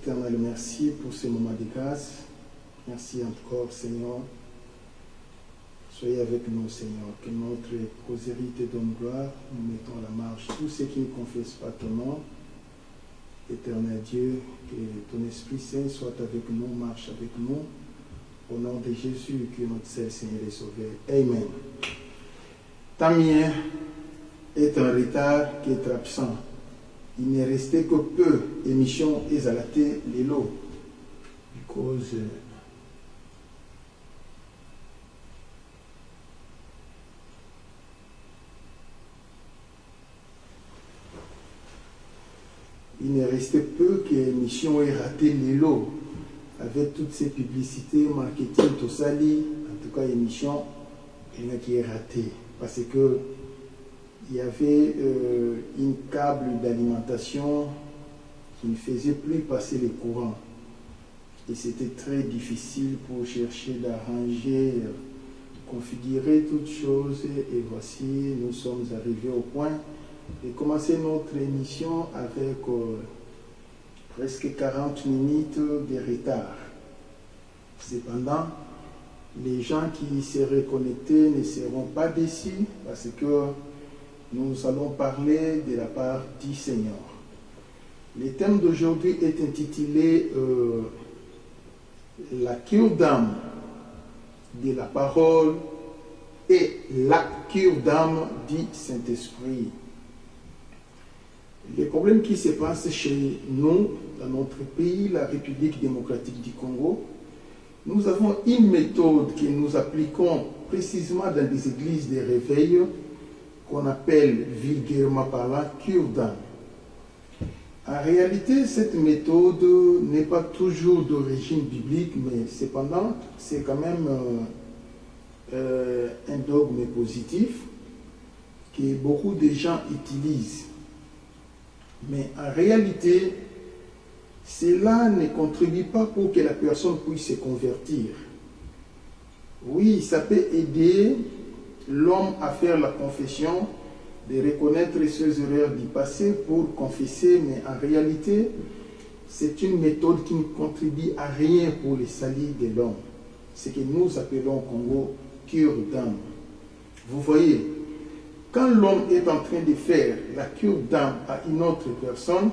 Éternel, merci pour ce moment de grâce. Merci encore, Seigneur. Soyez avec nous, Seigneur. Que notre causerie te donne gloire. Nous mettons à la marche tous ceux qui ne confessent pas ton nom. Éternel Dieu, que ton Esprit Saint soit avec nous, marche avec nous. Au nom de Jésus, que notre seul Seigneur est sauvé. Amen. Tamien est en retard qu'être absent. Il n'est resté que peu d'émissions exalatées les lots. Because il n'est resté peu qu'émissions aient raté les lots. Avec toutes ces publicités, marketing, tout ça, en tout cas, émission, il y en a qui est raté. Parce que il y avait une câble d'alimentation qui ne faisait plus passer les courants. Et c'était très difficile pour chercher d'arranger, configurer toutes choses. Et voici, nous sommes arrivés au point de commencer notre émission avec presque 40 minutes de retard. Cependant, les gens qui seraient connectés ne seront pas déçus parce que nous allons parler de la part du Seigneur. Le thème d'aujourd'hui est intitulé la cure d'âme de la parole et la cure d'âme du Saint-Esprit. Les problèmes qui se passent chez nous, dans notre pays, la République démocratique du Congo, nous avons une méthode que nous appliquons précisément dans des églises de réveil qu'on appelle vulgairement par la cure d'âme. En réalité, cette méthode n'est pas toujours d'origine biblique, mais cependant, c'est quand même un dogme positif que beaucoup de gens utilisent. Mais en réalité, cela ne contribue pas pour que la personne puisse se convertir. Oui, ça peut aider l'homme à faire la confession, de reconnaître ses erreurs du passé pour confesser, mais en réalité, c'est une méthode qui ne contribue à rien pour le salut de l'homme. Ce que nous appelons au Congo cure d'âme. Vous voyez, quand l'homme est en train de faire la cure d'âme à une autre personne,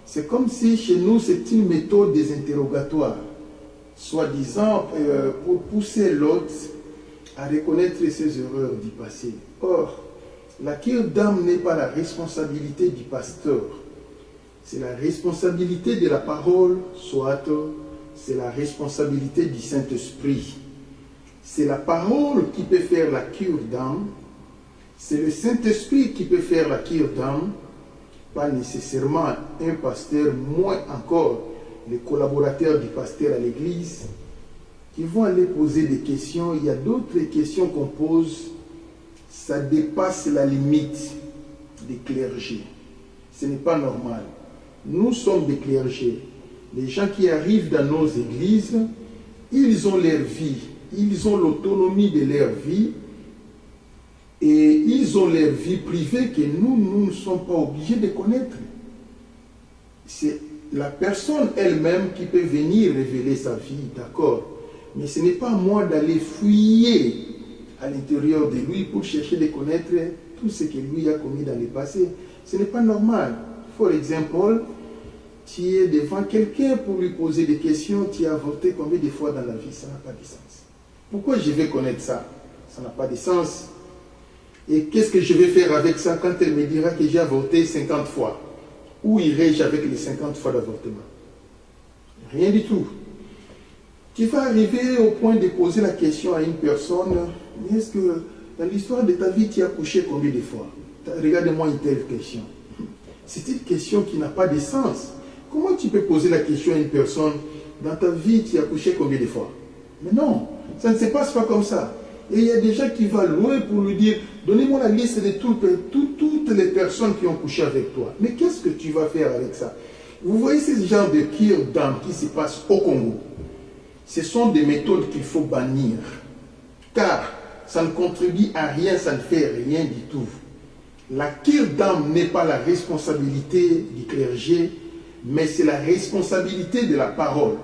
c'est comme si chez nous c'est une méthode des interrogatoires, soi-disant pour pousser l'autre à reconnaître ses erreurs du passé. Or, la cure d'âme n'est pas la responsabilité du pasteur, c'est la responsabilité de la parole, soit c'est la responsabilité du Saint-Esprit. C'est la parole qui peut faire la cure d'âme, c'est le Saint-Esprit qui peut faire la cure d'âme, pas nécessairement un pasteur, moins encore les collaborateurs du pasteur à l'église, qui vont aller poser des questions. Il y a d'autres questions qu'on pose, ça dépasse la limite des clergés. Ce n'est pas normal. Nous sommes des clergés. Les gens qui arrivent dans nos églises, ils ont leur vie, ils ont l'autonomie de leur vie, et ils ont leur vie privée que nous ne sommes pas obligés de connaître. C'est la personne elle-même qui peut venir révéler sa vie, d'accord. Mais ce n'est pas à moi d'aller fouiller à l'intérieur de lui pour chercher de connaître tout ce que lui a commis dans le passé. Ce n'est pas normal. For example, tu es devant quelqu'un pour lui poser des questions, tu as avorté combien de fois dans la vie, ça n'a pas de sens. Pourquoi je vais connaître ça? Ça n'a pas de sens. Et qu'est-ce que je vais faire avec ça quand elle me dira que j'ai avorté 50 fois? Où irai-je avec les 50 fois d'avortement? Rien du tout. Tu vas arriver au point de poser la question à une personne, mais est-ce que dans l'histoire de ta vie, tu as couché combien de fois? Regarde-moi une telle question. C'est une question qui n'a pas de sens. Comment tu peux poser la question à une personne, dans ta vie, tu as couché combien de fois? Mais non, ça ne se passe pas comme ça. Et il y a des gens qui vont loin pour lui dire, donnez-moi la liste de toutes les personnes qui ont couché avec toi. Mais qu'est-ce que tu vas faire avec ça? Vous voyez ce genre de cure d'âme qui se passe au Congo. Ce sont des méthodes qu'il faut bannir. Car ça ne contribue à rien, ça ne fait rien du tout. La cure d'âme n'est pas la responsabilité du clergé, mais c'est la responsabilité de la parole.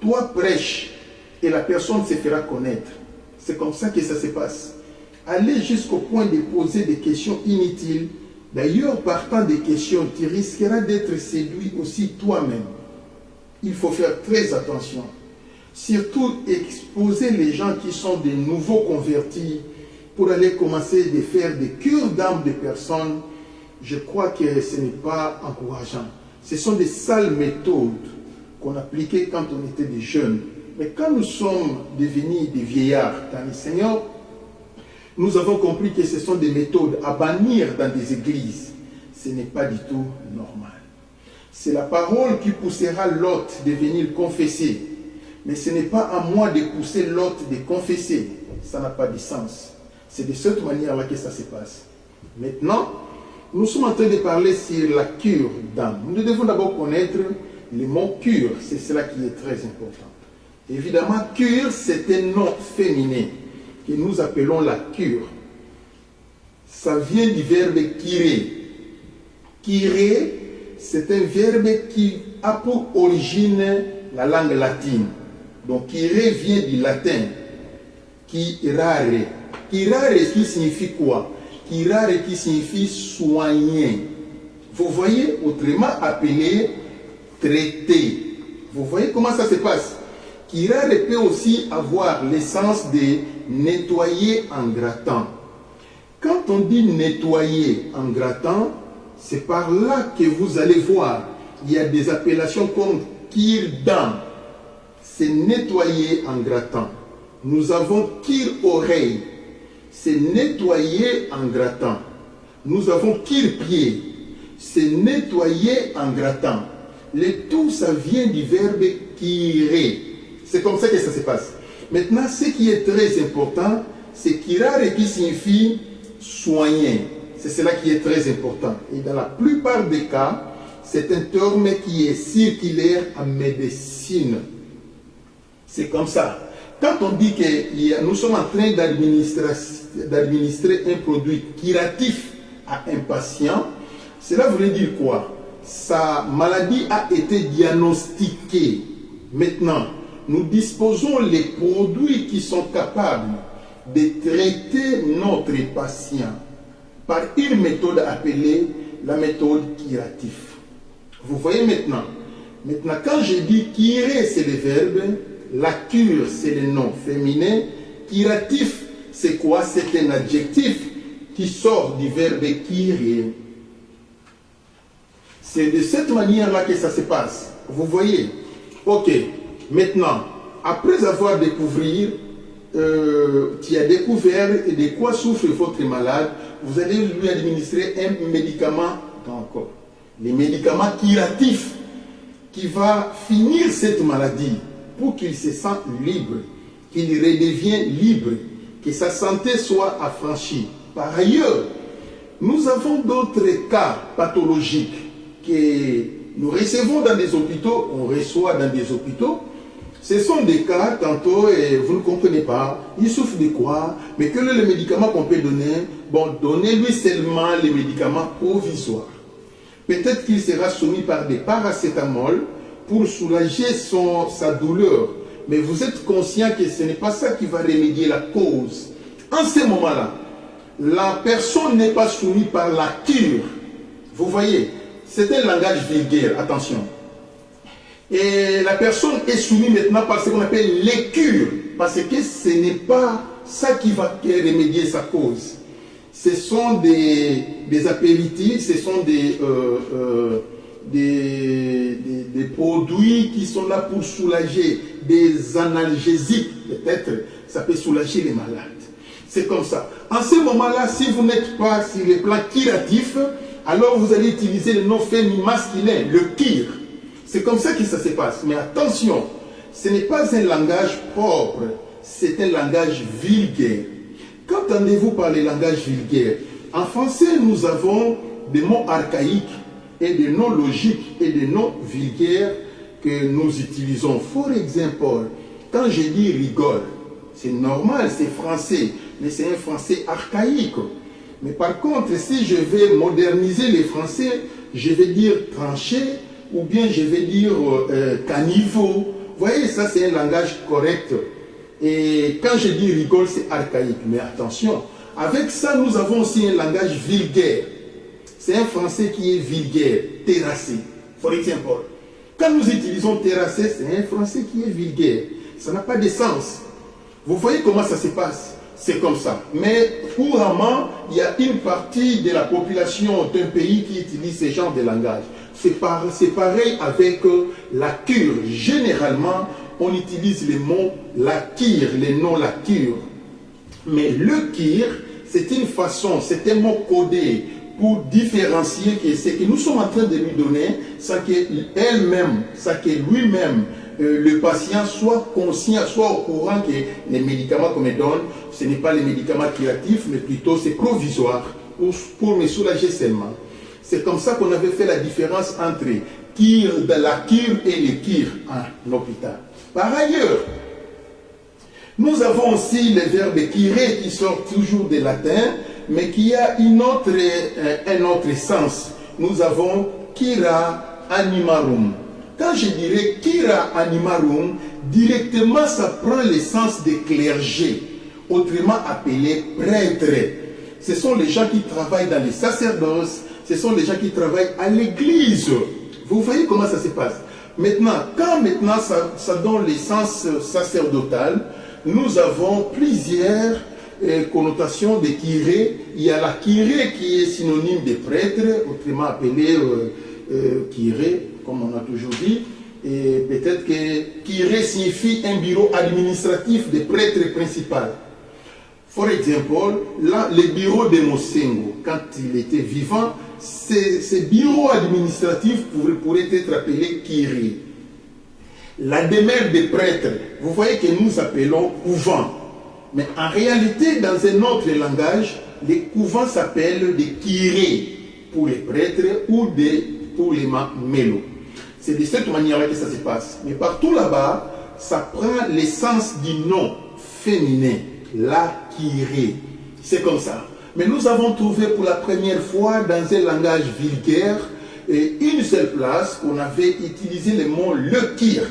Toi prêche et la personne se fera connaître. C'est comme ça que ça se passe. Aller jusqu'au point de poser des questions inutiles. D'ailleurs, partant des questions, tu risqueras d'être séduit aussi toi-même. Il faut faire très attention. Surtout exposer les gens qui sont des nouveaux convertis pour aller commencer à faire des cures d'âme de personnes. Je crois que ce n'est pas encourageant. Ce sont des sales méthodes qu'on appliquait quand on était des jeunes. Mais quand nous sommes devenus des vieillards dans le Seigneur, nous avons compris que ce sont des méthodes à bannir dans des églises. Ce n'est pas du tout normal. C'est la parole qui poussera l'autre de venir confesser. Mais ce n'est pas à moi de pousser l'autre de confesser. Ça n'a pas de sens. C'est de cette manière-là que ça se passe. Maintenant, nous sommes en train de parler sur la cure d'âme. Nous devons d'abord connaître le mot cure. C'est cela qui est très important. Évidemment, cure, c'est un nom féminin que nous appelons la cure. Ça vient du verbe kirer. Kirer, c'est un verbe qui a pour origine la langue latine. Donc, kirer vient du latin. Kirare. Kirare qui signifie quoi? Kirare qui signifie soigner. Vous voyez, autrement appelé traiter. Vous voyez comment ça se passe? Kirare peut aussi avoir l'essence de nettoyer en grattant. Quand on dit nettoyer en grattant, c'est par là que vous allez voir. Il y a des appellations comme kir-dent. C'est nettoyer en grattant. Nous avons kir-oreille. C'est nettoyer en grattant. Nous avons kir-pied. C'est nettoyer en grattant. Le tout, ça vient du verbe kirer. C'est comme ça que ça se passe. Maintenant, ce qui est très important, c'est kirare qui signifie soigner. C'est cela qui est très important. Et dans la plupart des cas, c'est un terme qui est circulaire en médecine. C'est comme ça. Quand on dit que nous sommes en train d'administrer un produit curatif à un patient, cela voudrait dire quoi? Sa maladie a été diagnostiquée. Maintenant, nous disposons les produits qui sont capables de traiter notre patient par une méthode appelée la méthode curative. Vous voyez maintenant. Maintenant, quand je dis curer, c'est le verbe, la cure, c'est le nom féminin, curatif, c'est quoi? C'est un adjectif qui sort du verbe curer. C'est de cette manière-là que ça se passe. Vous voyez? Ok. Maintenant, après avoir découvert, tu as découvert de quoi souffre votre malade, vous allez lui administrer un médicament encore. Les médicaments curatifs qui va finir cette maladie pour qu'il se sente libre, qu'il redevienne libre, que sa santé soit affranchie. Par ailleurs, nous avons d'autres cas pathologiques que nous recevons dans des hôpitaux, on reçoit dans des hôpitaux. Ce sont des cas, tantôt, et vous ne comprenez pas, il souffre de quoi? Mais quel est le médicament qu'on peut donner? Bon, donnez-lui seulement les médicaments provisoires. Peut-être qu'il sera soumis par des paracétamol pour soulager sa douleur. Mais vous êtes conscient que ce n'est pas ça qui va remédier la cause. En ce moment-là, la personne n'est pas soumise par la cure. Vous voyez, c'est un langage vulgaire, attention. Et la personne est soumise maintenant par ce qu'on appelle les cures. Parce que ce n'est pas ça qui va remédier sa cause. Ce sont des apéritifs, ce sont des produits qui sont là pour soulager, des analgésiques, peut-être, ça peut soulager les malades. C'est comme ça. En ce moment-là, si vous n'êtes pas sur le plan curatif, alors vous allez utiliser le nom féminin masculin, le kir. C'est comme ça que ça se passe. Mais attention, ce n'est pas un langage propre, c'est un langage vulgaire. Qu'entendez-vous par le langage vulgaire? En français, nous avons des mots archaïques et des noms logiques et des noms vulgaires que nous utilisons. For example, quand je dis rigole, c'est normal, c'est français, mais c'est un français archaïque. Mais par contre, si je vais moderniser les français, je vais dire trancher, ou bien je vais dire caniveau. Vous voyez, ça c'est un langage correct. Et quand je dis rigole, c'est archaïque. Mais attention, avec ça, nous avons aussi un langage vulgaire. C'est un français qui est vulgaire, terrassé. For example, quand nous utilisons terrassé, c'est un français qui est vulgaire. Ça n'a pas de sens. Vous voyez comment ça se passe? C'est comme ça. Mais couramment, il y a une partie de la population d'un pays qui utilise ce genre de langage. C'est pareil avec la cure. Généralement, on utilise les mots la cure, les noms la cure. Mais le kir, c'est une façon, c'est un mot codé pour différencier que ce que nous sommes en train de lui donner, sans qu'elle-même, sans que lui-même, le patient soit conscient, soit au courant que les médicaments qu'on me donne, ce n'est pas les médicaments curatifs, mais plutôt c'est provisoire pour me soulager seulement. C'est comme ça qu'on avait fait la différence entre la cure et le kir en hôpital. Par ailleurs, nous avons aussi le verbe kirer qui sort toujours du latin, mais qui a un autre sens. Nous avons kira animarum. Quand je dirais kira animarum, directement ça prend le sens de clergé, autrement appelé prêtre. Ce sont les gens qui travaillent dans les sacerdoces, ce sont les gens qui travaillent à l'église. Vous voyez comment ça se passe. Maintenant, quand ça donne le sens sacerdotal, nous avons plusieurs connotations de kiré. Il y a la kiré qui est synonyme de prêtre, autrement appelé kiré, comme on a toujours dit. Et peut-être que kiré signifie un bureau administratif de prêtre principal. For example, là, le bureau de Mosengo, quand il était vivant, ce bureau administratif pourrait être appelé kiré. La demeure des prêtres, vous voyez que nous appelons couvent. Mais en réalité, dans un autre langage, les couvents s'appellent des kirés pour les prêtres ou pour les mélos. C'est de cette manière-là que ça se passe. Mais partout là-bas, ça prend l'essence du nom féminin, la kiré. C'est comme ça. Mais nous avons trouvé pour la première fois dans un langage vulgaire une seule place qu'on avait utilisé le mot le kir.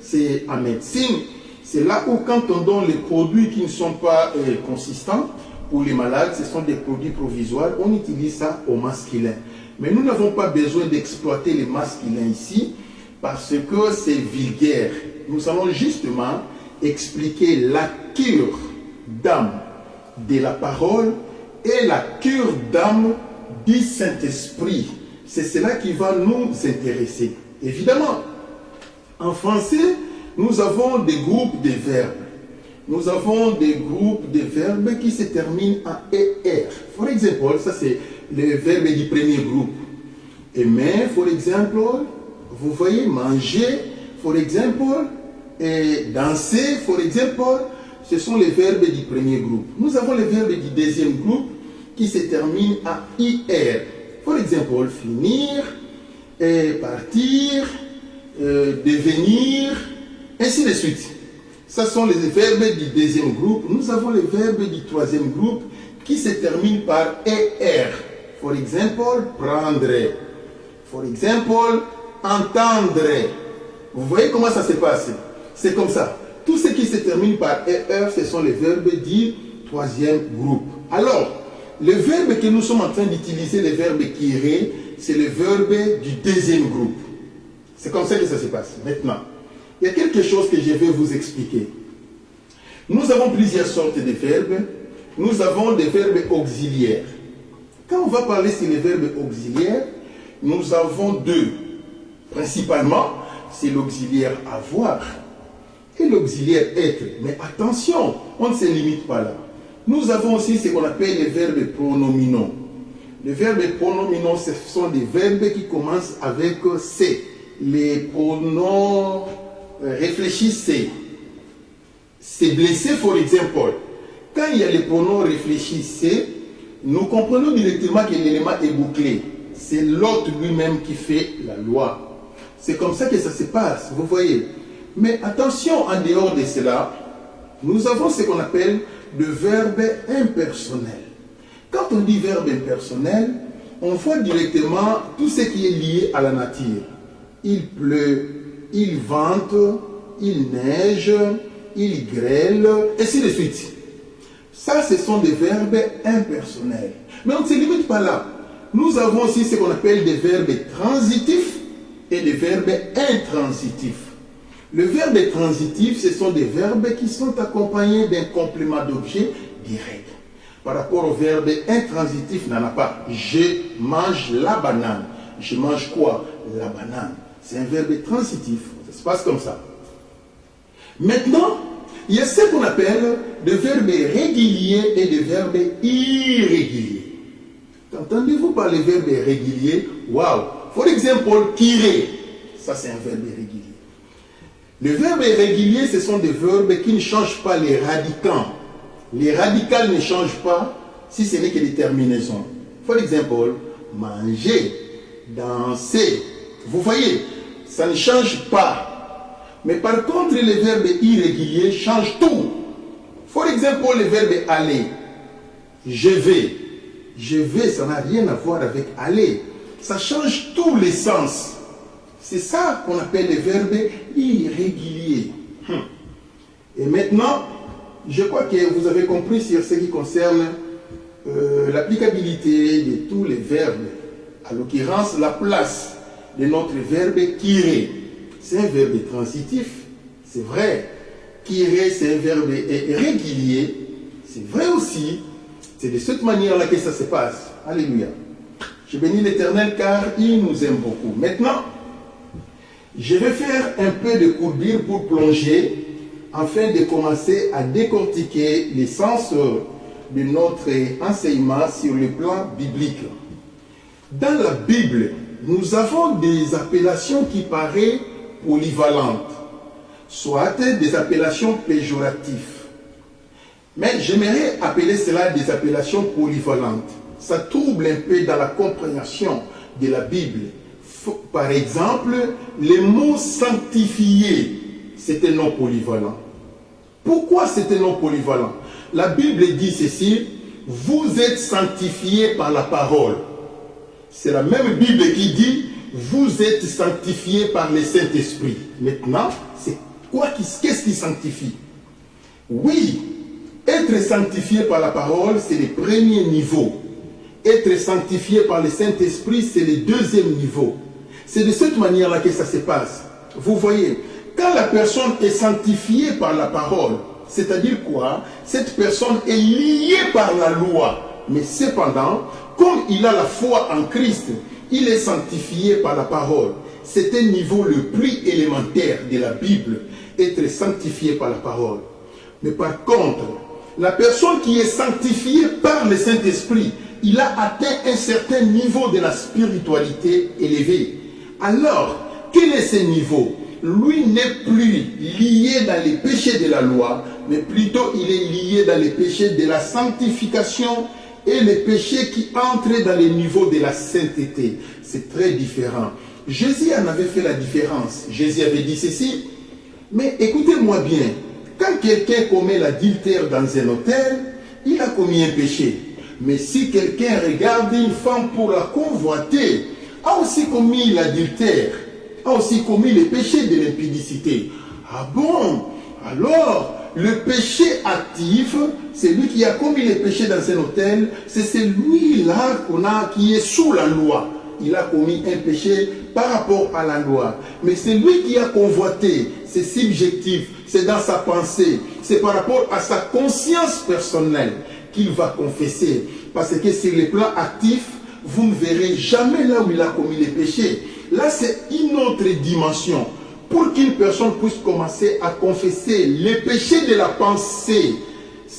C'est en médecine, c'est là où quand on donne les produits qui ne sont pas consistants pour les malades, ce sont des produits provisoires, on utilise ça au masculin. Mais nous n'avons pas besoin d'exploiter les masculins ici parce que c'est vulgaire. Nous allons justement expliquer la cure d'âme de la parole et la cure d'âme du Saint-Esprit. C'est cela qui va nous intéresser. Évidemment, en français, nous avons des groupes de verbes. Nous avons des groupes de verbes qui se terminent en ER. For example, ça c'est le verbe du premier groupe. Aimer, for example, vous voyez, manger, for example, et danser, for example, ce sont les verbes du premier groupe. Nous avons les verbes du deuxième groupe qui se terminent en IR. For example, finir, partir, devenir, ainsi de suite. Ce sont les verbes du deuxième groupe. Nous avons les verbes du troisième groupe qui se terminent par ER. For example, prendre. For example, entendre. Vous voyez comment ça se passe? C'est comme ça. Tout ce qui se termine par ER, ce sont les verbes du troisième groupe. Alors, le verbe que nous sommes en train d'utiliser, le verbe kirer, c'est le verbe du deuxième groupe. C'est comme ça que ça se passe. Maintenant, il y a quelque chose que je vais vous expliquer. Nous avons plusieurs sortes de verbes. Nous avons des verbes auxiliaires. Quand on va parler sur les verbes auxiliaires, nous avons deux. Principalement, c'est l'auxiliaire avoir et l'auxiliaire être. Mais attention, on ne se limite pas là. Nous avons aussi ce qu'on appelle les verbes pronominaux. Les verbes pronominaux, ce sont des verbes qui commencent avec C. Les pronoms réfléchissez. C'est blessé, for example. Quand il y a les pronoms réfléchissez, nous comprenons directement que l'élément est bouclé. C'est l'autre lui-même qui fait la loi. C'est comme ça que ça se passe, vous voyez. Mais attention, en dehors de cela, nous avons ce qu'on appelle le verbe impersonnel. Quand on dit verbe impersonnel, on voit directement tout ce qui est lié à la nature. il pleut, il vente, il neige, il grêle, et ainsi de suite. Ça, ce sont des verbes impersonnels. Mais on ne se limite pas là. Nous avons aussi ce qu'on appelle des verbes transitifs et des verbes intransitifs. Le verbe transitif, ce sont des verbes qui sont accompagnés d'un complément d'objet direct. Par rapport au verbe intransitif, il n'en a pas. Je mange la banane. Je mange quoi? La banane. C'est un verbe transitif. Ça se passe comme ça. Maintenant, il y a ce qu'on appelle des verbes réguliers et des verbes irréguliers. Entendez-vous par les verbes réguliers? Wow! For example, tirer. Ça, c'est un verbe régulier. Les verbes irréguliers, ce sont des verbes qui ne changent pas les radicants. Les radicales ne changent pas si ce n'est que des terminaisons. For example, manger, danser. Vous voyez, ça ne change pas. Mais par contre, les verbes irréguliers changent tout. For example, le verbe aller. Je vais. Je vais, ça n'a rien à voir avec aller. Ça change tous les sens. C'est ça qu'on appelle les verbes irréguliers. Et maintenant, je crois que vous avez compris sur ce qui concerne l'applicabilité de tous les verbes. À l'occurrence, la place de notre verbe tirer. C'est un verbe transitif, c'est vrai. Tirer, c'est un verbe régulier, c'est vrai aussi. C'est de cette manière-là que ça se passe. Alléluia. Je bénis l'Éternel car il nous aime beaucoup. Maintenant, je vais faire un peu de courbure pour plonger afin de commencer à décortiquer les sens de notre enseignement sur le plan biblique. Dans la Bible, nous avons des appellations qui paraissent polyvalentes, soit des appellations péjoratives. Mais j'aimerais appeler cela des appellations polyvalentes. Ça trouble un peu dans la compréhension de la Bible. Par exemple, le mot sanctifié, c'est un nom polyvalent. Pourquoi c'est un nom polyvalent? La Bible dit ceci, vous êtes sanctifiés par la parole. C'est la même Bible qui dit, vous êtes sanctifiés par le Saint-Esprit. Maintenant, c'est quoi? Qu'est-ce qui sanctifie? Oui, être sanctifié par la parole, c'est le premier niveau. Être sanctifié par le Saint-Esprit, c'est le deuxième niveau. C'est de cette manière-là que ça se passe. Vous voyez, quand la personne est sanctifiée par la parole, c'est-à-dire quoi? Cette personne est liée par la loi. Mais cependant, comme il a la foi en Christ, il est sanctifié par la parole. C'est un niveau le plus élémentaire de la Bible, être sanctifié par la parole. Mais par contre, la personne qui est sanctifiée par le Saint-Esprit, il a atteint un certain niveau de la spiritualité élevée. Alors, quel est ce niveau? Lui n'est plus lié dans les péchés de la loi, mais plutôt il est lié dans les péchés de la sanctification et les péchés qui entrent dans les niveaux de la sainteté. C'est très différent. Jésus en avait fait la différence. Jésus avait dit ceci, mais écoutez-moi bien, quand quelqu'un commet l'adultère dans un hôtel, il a commis un péché. Mais si quelqu'un regarde une femme pour la convoiter, a aussi commis l'adultère, a aussi commis le péché de l'impudicité. Ah bon? Alors, le péché actif, c'est lui qui a commis le péché dans un hôtel, c'est celui-là qui est sous la loi. Il a commis un péché par rapport à la loi. Mais c'est lui qui a convoité, c'est subjectif, c'est dans sa pensée, c'est par rapport à sa conscience personnelle qu'il va confesser. Parce que sur le plan actif, vous ne verrez jamais là où il a commis les péchés. Là, c'est une autre dimension. Pour qu'une personne puisse commencer à confesser les péchés de la pensée,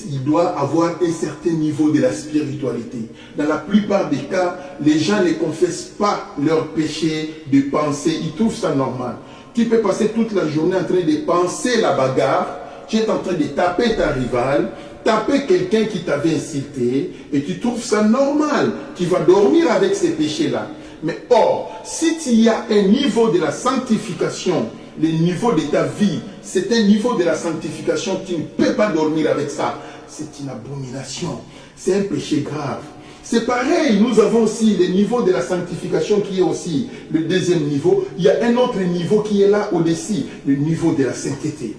il doit avoir un certain niveau de la spiritualité. Dans la plupart des cas, les gens ne confessent pas leurs péchés de pensée. Ils trouvent ça normal. Tu peux passer toute la journée en train de penser la bagarre. Tu es en train de taper ta rivale, taper quelqu'un qui t'avait insulté, et tu trouves ça normal. Tu vas dormir avec ces péchés-là. Mais or, si tu y as un niveau de la sanctification, le niveau de ta vie, c'est un niveau de la sanctification, tu ne peux pas dormir avec ça. C'est une abomination, c'est un péché grave. C'est pareil, nous avons aussi le niveau de la sanctification qui est aussi le deuxième niveau. Il y a un autre niveau qui est là au-dessus, le niveau de la sainteté.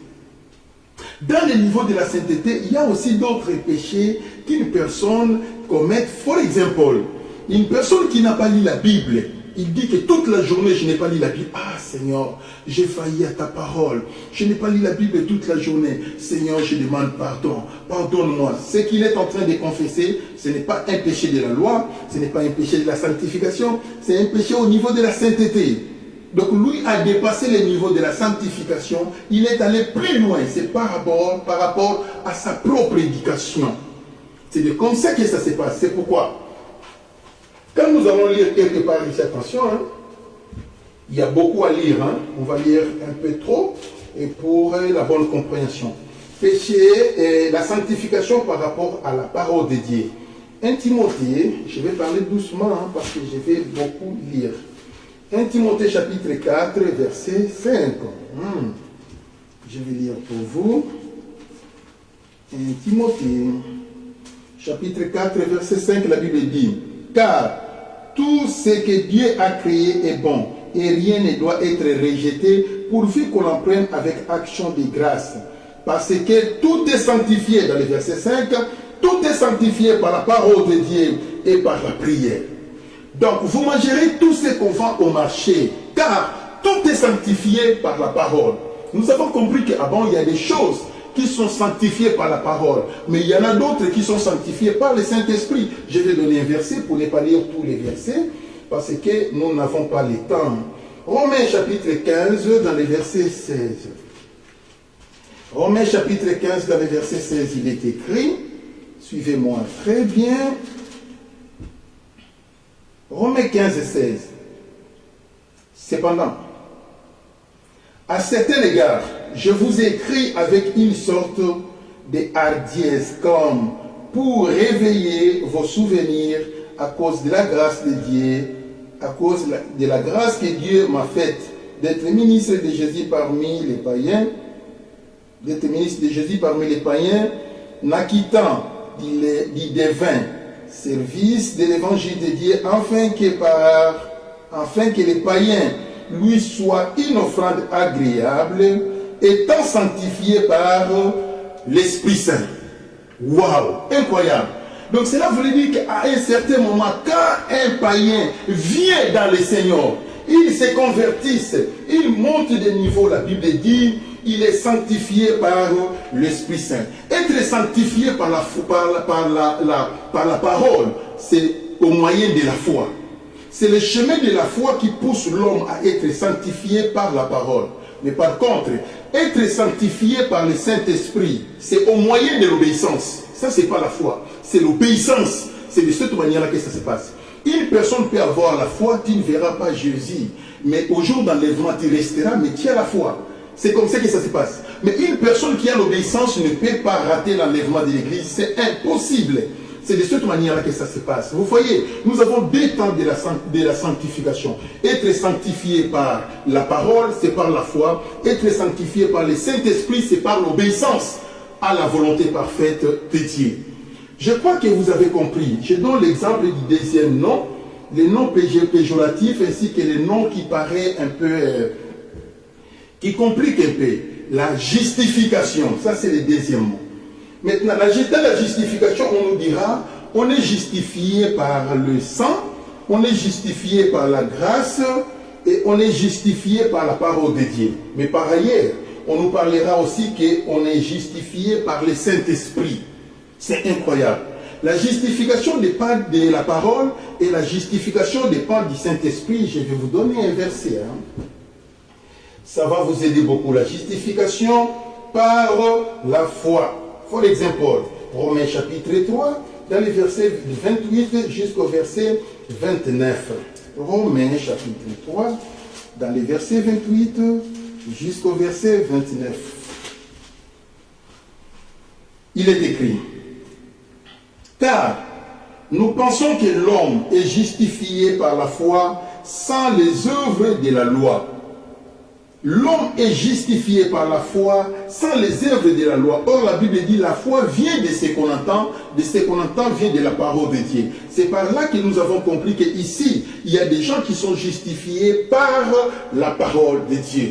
Dans le niveau de la sainteté, il y a aussi d'autres péchés qu'une personne commet. For example, une personne qui n'a pas lu la Bible, il dit que toute la journée, je n'ai pas lu la Bible. Ah Seigneur, j'ai failli à ta parole. Je n'ai pas lu la Bible toute la journée. Seigneur, je demande pardon. Pardonne-moi. Ce qu'il est en train de confesser, ce n'est pas un péché de la loi, ce n'est pas un péché de la sanctification, c'est un péché au niveau de la sainteté. Donc lui a dépassé le niveau de la sanctification, il est allé plus loin, c'est par rapport à sa propre éducation. C'est comme ça que ça se passe. C'est pourquoi, quand nous allons lire quelque part ici, attention, il y a beaucoup à lire, on va lire un peu trop, et pour la bonne compréhension. Péché et la sanctification par rapport à la parole de Dieu. 1 Timothée, je vais parler doucement parce que je vais beaucoup lire. 1 Timothée chapitre 4, verset 5. Je vais lire pour vous. 1 Timothée chapitre 4, verset 5, la Bible dit, « Car tout ce que Dieu a créé est bon, et rien ne doit être rejeté, pourvu qu'on en prenne avec action de grâce. Parce que tout est sanctifié, dans le verset 5, tout est sanctifié par la parole de Dieu et par la prière. Donc, vous mangerez tout ce qu'on vend au marché, car tout est sanctifié par la parole. » Nous avons compris qu'avant, il y a des choses qui sont sanctifiées par la parole, mais il y en a d'autres qui sont sanctifiées par le Saint-Esprit. Je vais donner un verset pour ne pas lire tous les versets, parce que nous n'avons pas le temps. Romains chapitre 15, dans le verset 16. Romains chapitre 15, dans le verset 16, il est écrit, suivez-moi très bien. Romains 15, 16. Cependant, à certains égards, je vous écris avec une sorte de hardiesse, comme pour réveiller vos souvenirs à cause de la grâce de Dieu, à cause de la grâce que Dieu m'a faite d'être ministre de Jésus parmi les païens, n'acquittant du divin service de l'évangile de Dieu, afin que les païens lui soient une offrande agréable, étant sanctifiés par l'Esprit Saint. Waouh, incroyable. Donc cela voulait dire qu'à un certain moment, quand un païen vient dans le Seigneur, il se convertisse, il monte de niveau, la Bible dit, il est sanctifié par l'Esprit Saint. Être sanctifié par la parole, c'est au moyen de la foi. C'est le chemin de la foi qui pousse l'homme à être sanctifié par la parole. Mais par contre, être sanctifié par le Saint-Esprit, c'est au moyen de l'obéissance. Ça, c'est pas la foi, c'est l'obéissance. C'est de cette manière-là que ça se passe. Une personne peut avoir la foi, tu ne verras pas Jésus. Mais au jour d'enlèvement, tu resteras, mais tu as la foi. C'est comme ça que ça se passe. Mais une personne qui a l'obéissance ne peut pas rater l'enlèvement de l'Église. C'est impossible. C'est de cette manière-là que ça se passe. Vous voyez, nous avons deux temps de la sanctification. Être sanctifié par la parole, c'est par la foi. Être sanctifié par le Saint-Esprit, c'est par l'obéissance à la volonté parfaite de Dieu. Je crois que vous avez compris. Je donne l'exemple du deuxième nom, les noms péjoratifs ainsi que les noms qui paraissent un peu, qui compliquent un peu. La justification, ça c'est le deuxième mot. Maintenant, dans la justification, on nous dira, on est justifié par le sang, on est justifié par la grâce et on est justifié par la parole de Dieu. Mais par ailleurs, on nous parlera aussi qu'on est justifié par le Saint-Esprit. C'est incroyable. La justification dépend de la parole et la justification dépend du Saint-Esprit. Je vais vous donner un verset. Ça va vous aider beaucoup. La justification par la foi. For example, Romains chapitre 3, dans les versets 28 jusqu'au verset 29. Romains chapitre 3, dans les versets 28 jusqu'au verset 29. Il est écrit, « Car nous pensons que l'homme est justifié par la foi sans les œuvres de la loi. L'homme est justifié par la foi sans les œuvres de la loi. Or, la Bible dit la foi vient de ce qu'on entend vient de la parole de Dieu. C'est par là que nous avons compris qu'ici, il y a des gens qui sont justifiés par la parole de Dieu,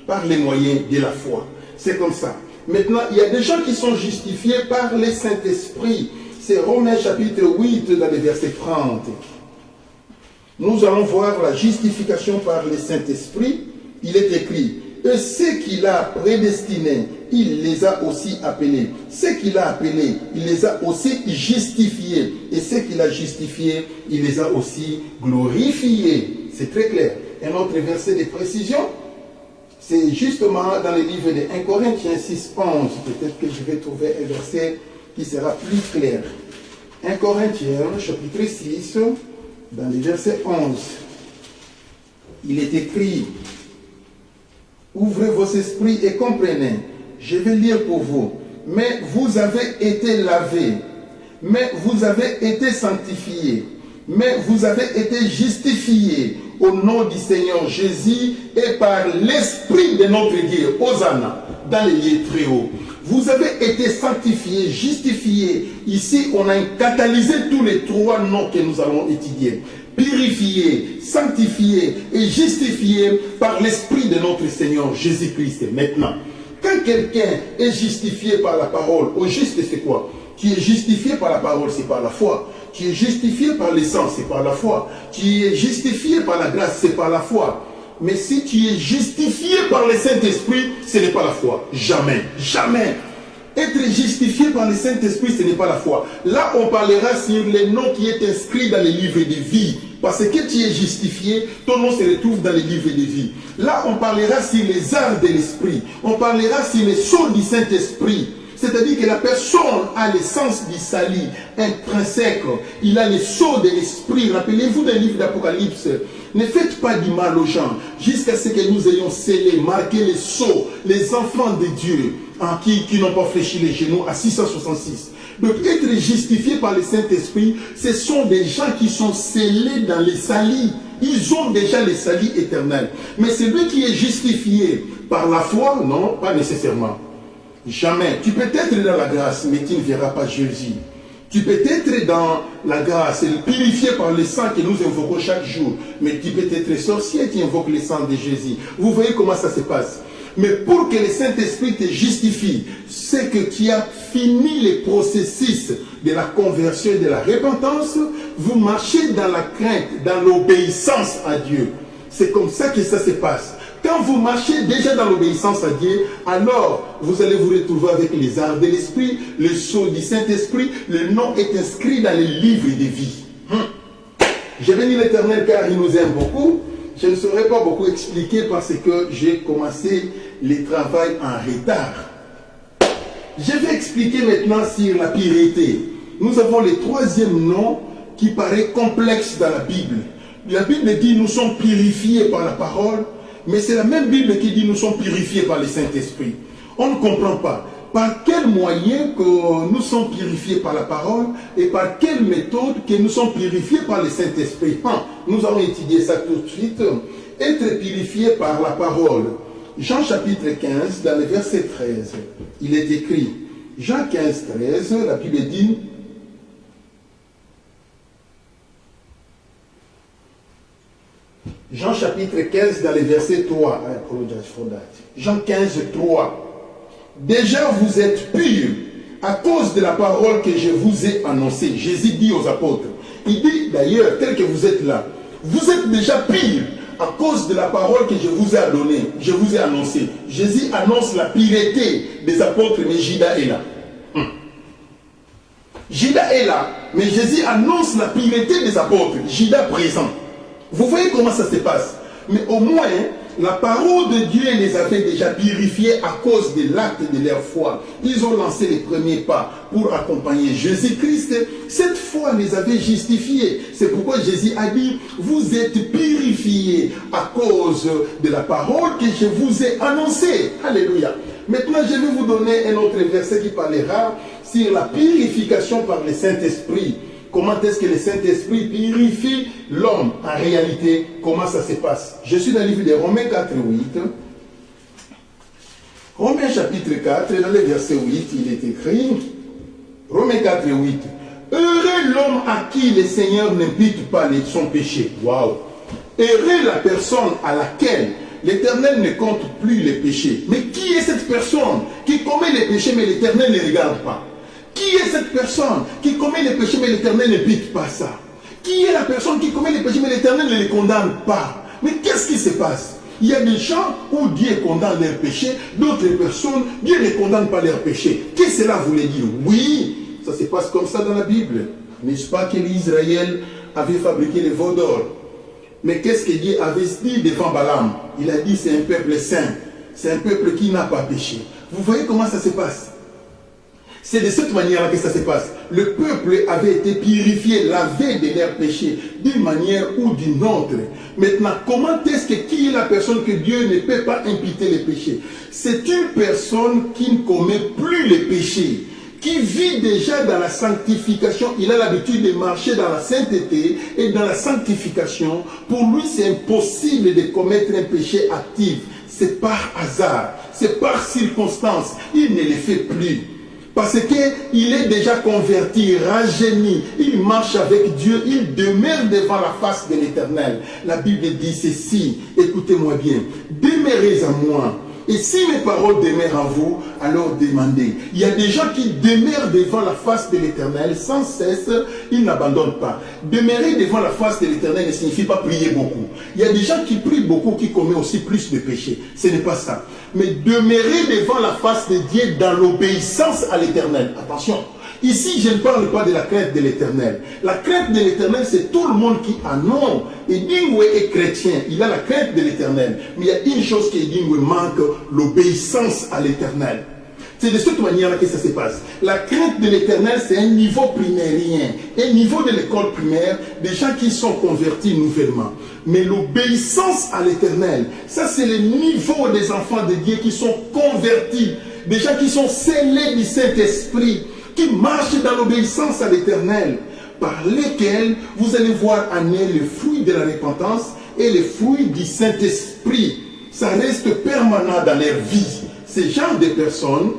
par les moyens de la foi. C'est comme ça. Maintenant, il y a des gens qui sont justifiés par le Saint-Esprit. C'est Romains chapitre 8 dans le verset 30. Nous allons voir la justification par le Saint-Esprit. Il est écrit, et ceux qu'il a prédestinés, il les a aussi appelés. Ceux qu'il a appelés, il les a aussi justifiés. Et ceux qu'il a justifiés, il les a aussi glorifiés. C'est très clair. Un autre verset de précision, c'est justement dans le livre de 1 Corinthiens 6, 11. Peut-être que je vais trouver un verset qui sera plus clair. 1 Corinthiens, chapitre 6, dans le verset 11. Il est écrit, ouvrez vos esprits et comprenez. Je vais lire pour vous. Mais vous avez été lavés, mais vous avez été sanctifiés, mais vous avez été justifiés au nom du Seigneur Jésus et par l'Esprit de notre Dieu. Hosanna, dans les lieux très hauts. Vous avez été sanctifiés, justifiés. Ici, on a catalysé tous les trois noms que nous allons étudier. Purifié, sanctifié et justifié par l'Esprit de notre Seigneur Jésus-Christ. Maintenant, quand quelqu'un est justifié par la parole, au juste c'est quoi? Tu es justifié par la parole, c'est par la foi. Tu es justifié par le sang, c'est par la foi. Tu es justifié par la grâce, c'est par la foi. Mais si tu es justifié par le Saint-Esprit, ce n'est pas la foi. Jamais, jamais. Être justifié par le Saint-Esprit, ce n'est pas la foi. Là, on parlera sur les noms qui est inscrit dans les livres de vie. Parce que tu es justifié, ton nom se retrouve dans les livres de vie. Là, on parlera sur les arts de l'Esprit. On parlera sur les sceaux du Saint-Esprit. C'est-à-dire que la personne a l'essence du salut intrinsèque. Il a les sceaux de l'Esprit. Rappelez-vous d'un livre d'Apocalypse. Ne faites pas du mal aux gens jusqu'à ce que nous ayons scellé, marqué les sceaux, les enfants de Dieu qui n'ont pas fléchi les genoux à 666. Donc être justifié par le Saint-Esprit, ce sont des gens qui sont scellés dans les salis. Ils ont déjà les salis éternels. Mais celui qui est justifié par la foi, non, pas nécessairement. Jamais. Tu peux être dans la grâce, mais tu ne verras pas Jésus. Tu peux être dans la grâce, purifié par le sang que nous invoquons chaque jour. Mais tu peux être sorcier, tu invoques le sang de Jésus. Vous voyez comment ça se passe. Mais pour que le Saint-Esprit te justifie, c'est que tu as fini le processus de la conversion et de la repentance. Vous marchez dans la crainte, dans l'obéissance à Dieu. C'est comme ça que ça se passe. Quand vous marchez déjà dans l'obéissance à Dieu, alors vous allez vous retrouver avec les arts de l'Esprit, le sceau du Saint-Esprit. Le nom est inscrit dans les livres de vie. J'ai béni l'Éternel car il nous aime beaucoup. Je ne saurais pas beaucoup expliquer parce que j'ai commencé le travail en retard. Je vais expliquer maintenant sur la pureté. Nous avons le troisième nom qui paraît complexe dans la Bible. La Bible dit nous sommes purifiés par la parole, mais c'est la même Bible qui dit nous sommes purifiés par le Saint-Esprit. On ne comprend pas. Par quel moyen que nous sommes purifiés par la parole et par quelle méthode que nous sommes purifiés par le Saint-Esprit. Nous allons étudier ça tout de suite. Être purifié par la parole. Jean chapitre 15, dans le verset 13, il est écrit, Jean 15, 13, la Bible dit, Jean chapitre 15, dans le verset 3, Jean 15, 3. Déjà vous êtes purs à cause de la parole que je vous ai annoncée. Jésus dit aux apôtres. Il dit d'ailleurs, tel que vous êtes là, vous êtes déjà purs à cause de la parole que je vous ai donnée, je vous ai annoncée. Jésus annonce la pureté des apôtres, mais Judas est là. Judas est là, mais Jésus annonce la pureté des apôtres. Judas présent. Vous voyez comment ça se passe. Mais au moins, la parole de Dieu les avait déjà purifiés à cause de l'acte de leur foi. Ils ont lancé les premiers pas pour accompagner Jésus-Christ. Cette foi les avait justifiés. C'est pourquoi Jésus a dit, vous êtes purifiés à cause de la parole que je vous ai annoncée. Alléluia. Maintenant, je vais vous donner un autre verset qui parlera sur la purification par le Saint-Esprit. Comment est-ce que le Saint-Esprit purifie l'homme en réalité? Comment ça se passe? Je suis dans le livre de Romains 4, 8. Romains chapitre 4, dans le verset 8, il est écrit, Romains 4, 8, heureux l'homme à qui le Seigneur n'impute pas son péché. Waouh! Heureux la personne à laquelle l'Éternel ne compte plus les péchés. Mais qui est cette personne qui commet les péchés mais l'Éternel ne regarde pas? Qui est cette personne qui commet les péchés mais l'Éternel n'impute pas ça? Qui est la personne qui commet les péchés mais l'Éternel ne les condamne pas? Mais qu'est-ce qui se passe? Il y a des gens où Dieu condamne leurs péchés, d'autres personnes, Dieu ne condamne pas leurs péchés. Qu'est-ce que cela voulait dire? Oui, ça se passe comme ça dans la Bible. N'est-ce pas que l'Israël avait fabriqué les veaux d'or? Mais qu'est-ce que Dieu avait dit devant Balaam? Il a dit c'est un peuple saint, c'est un peuple qui n'a pas péché. Vous voyez comment ça se passe? C'est de cette manière-là que ça se passe. Le peuple avait été purifié, lavé de leurs péchés, d'une manière ou d'une autre. Maintenant, comment est-ce que qui est la personne que Dieu ne peut pas imputer les péchés? C'est une personne qui ne commet plus les péchés, qui vit déjà dans la sanctification. Il a l'habitude de marcher dans la sainteté et dans la sanctification. Pour lui, c'est impossible de commettre un péché actif. C'est par hasard, c'est par circonstance. Il ne le fait plus. Parce qu'il est déjà converti, rajeuni, il marche avec Dieu, il demeure devant la face de l'Éternel. La Bible dit ceci, écoutez-moi bien, demeurez en moi. Et si mes paroles demeurent en vous, alors demandez. Il y a des gens qui demeurent devant la face de l'Éternel sans cesse, ils n'abandonnent pas. Demeurer devant la face de l'Éternel ne signifie pas prier beaucoup. Il y a des gens qui prient beaucoup, qui commettent aussi plus de péchés. Ce n'est pas ça. Mais demeurer devant la face de Dieu dans l'obéissance à l'Éternel. Attention. Ici, je ne parle pas de la crainte de l'Éternel. La crainte de l'Éternel, c'est tout le monde qui a non. Et Dingwe est chrétien, il a la crainte de l'Éternel. Mais il y a une chose qui Dingwe manque, l'obéissance à l'Éternel. C'est de cette manière-là que ça se passe. La crainte de l'Éternel, c'est un niveau primérien, un niveau de l'école primaire, des gens qui sont convertis nouvellement. Mais l'obéissance à l'Éternel, ça c'est le niveau des enfants de Dieu qui sont convertis, des gens qui sont scellés du Saint-Esprit, qui marchent dans l'obéissance à l'Éternel, par lesquels vous allez voir amener le fruit de la repentance et le fruit du Saint-Esprit. Ça reste permanent dans leur vie. Ces genres de personnes,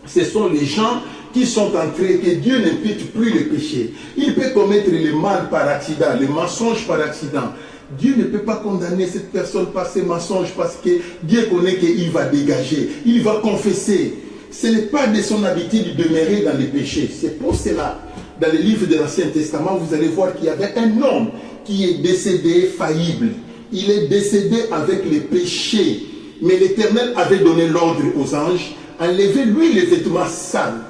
ce sont les gens qui sont entrés, que Dieu n'impute plus le péché. Il peut commettre le mal par accident, le mensonge par accident. Dieu ne peut pas condamner cette personne par ses mensonges parce que Dieu connaît qu'il va dégager, il va confesser. Ce n'est pas de son habitude de demeurer dans les péchés. C'est pour cela, dans le livre de l'Ancien Testament, vous allez voir qu'il y avait un homme qui est décédé faillible. Il est décédé avec les péchés. Mais l'Éternel avait donné l'ordre aux anges, enlevez-lui les vêtements sales.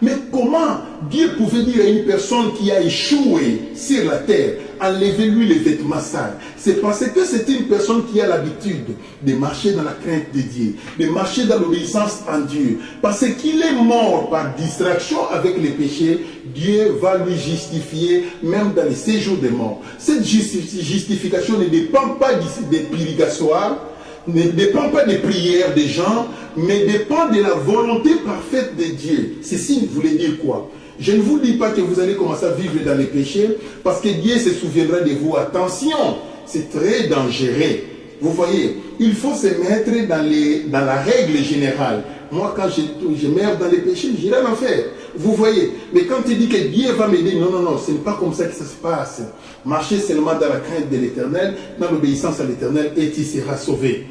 Mais comment Dieu pouvait dire à une personne qui a échoué sur la terre, enlevez-lui les vêtements sales? C'est parce que c'est une personne qui a l'habitude de marcher dans la crainte de Dieu, de marcher dans l'obéissance en Dieu. Parce qu'il est mort par distraction avec les péchés, Dieu va lui justifier même dans les séjours des morts. Cette justification ne dépend pas des purgatoires, ne dépend pas des prières des gens, mais dépend de la volonté parfaite de Dieu. Ceci voulait dire quoi? Je ne vous dis pas que vous allez commencer à vivre dans les péchés, parce que Dieu se souviendra de vous. Attention, c'est très dangereux. Vous voyez, il faut se mettre dans la règle générale. Moi, quand je meurs dans les péchés, j'irai en enfer. Vous voyez, mais quand il dit que Dieu va m'aider, non, non, non, ce n'est pas comme ça que ça se passe. Marchez seulement dans la crainte de l'Éternel, dans l'obéissance à l'Éternel, et tu seras sauvé.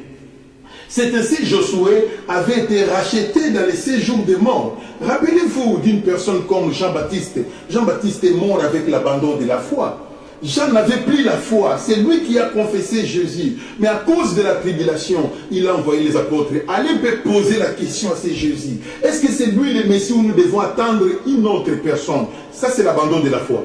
C'est ainsi que Josué avait été racheté dans les séjours des morts. Rappelez-vous d'une personne comme Jean-Baptiste. Jean-Baptiste est mort avec l'abandon de la foi. Jean n'avait plus la foi. C'est lui qui a confessé Jésus. Mais à cause de la tribulation, il a envoyé les apôtres. Allez poser la question à ce Jésus. Est-ce que c'est lui le Messie ou nous devons attendre une autre personne? Ça, c'est l'abandon de la foi.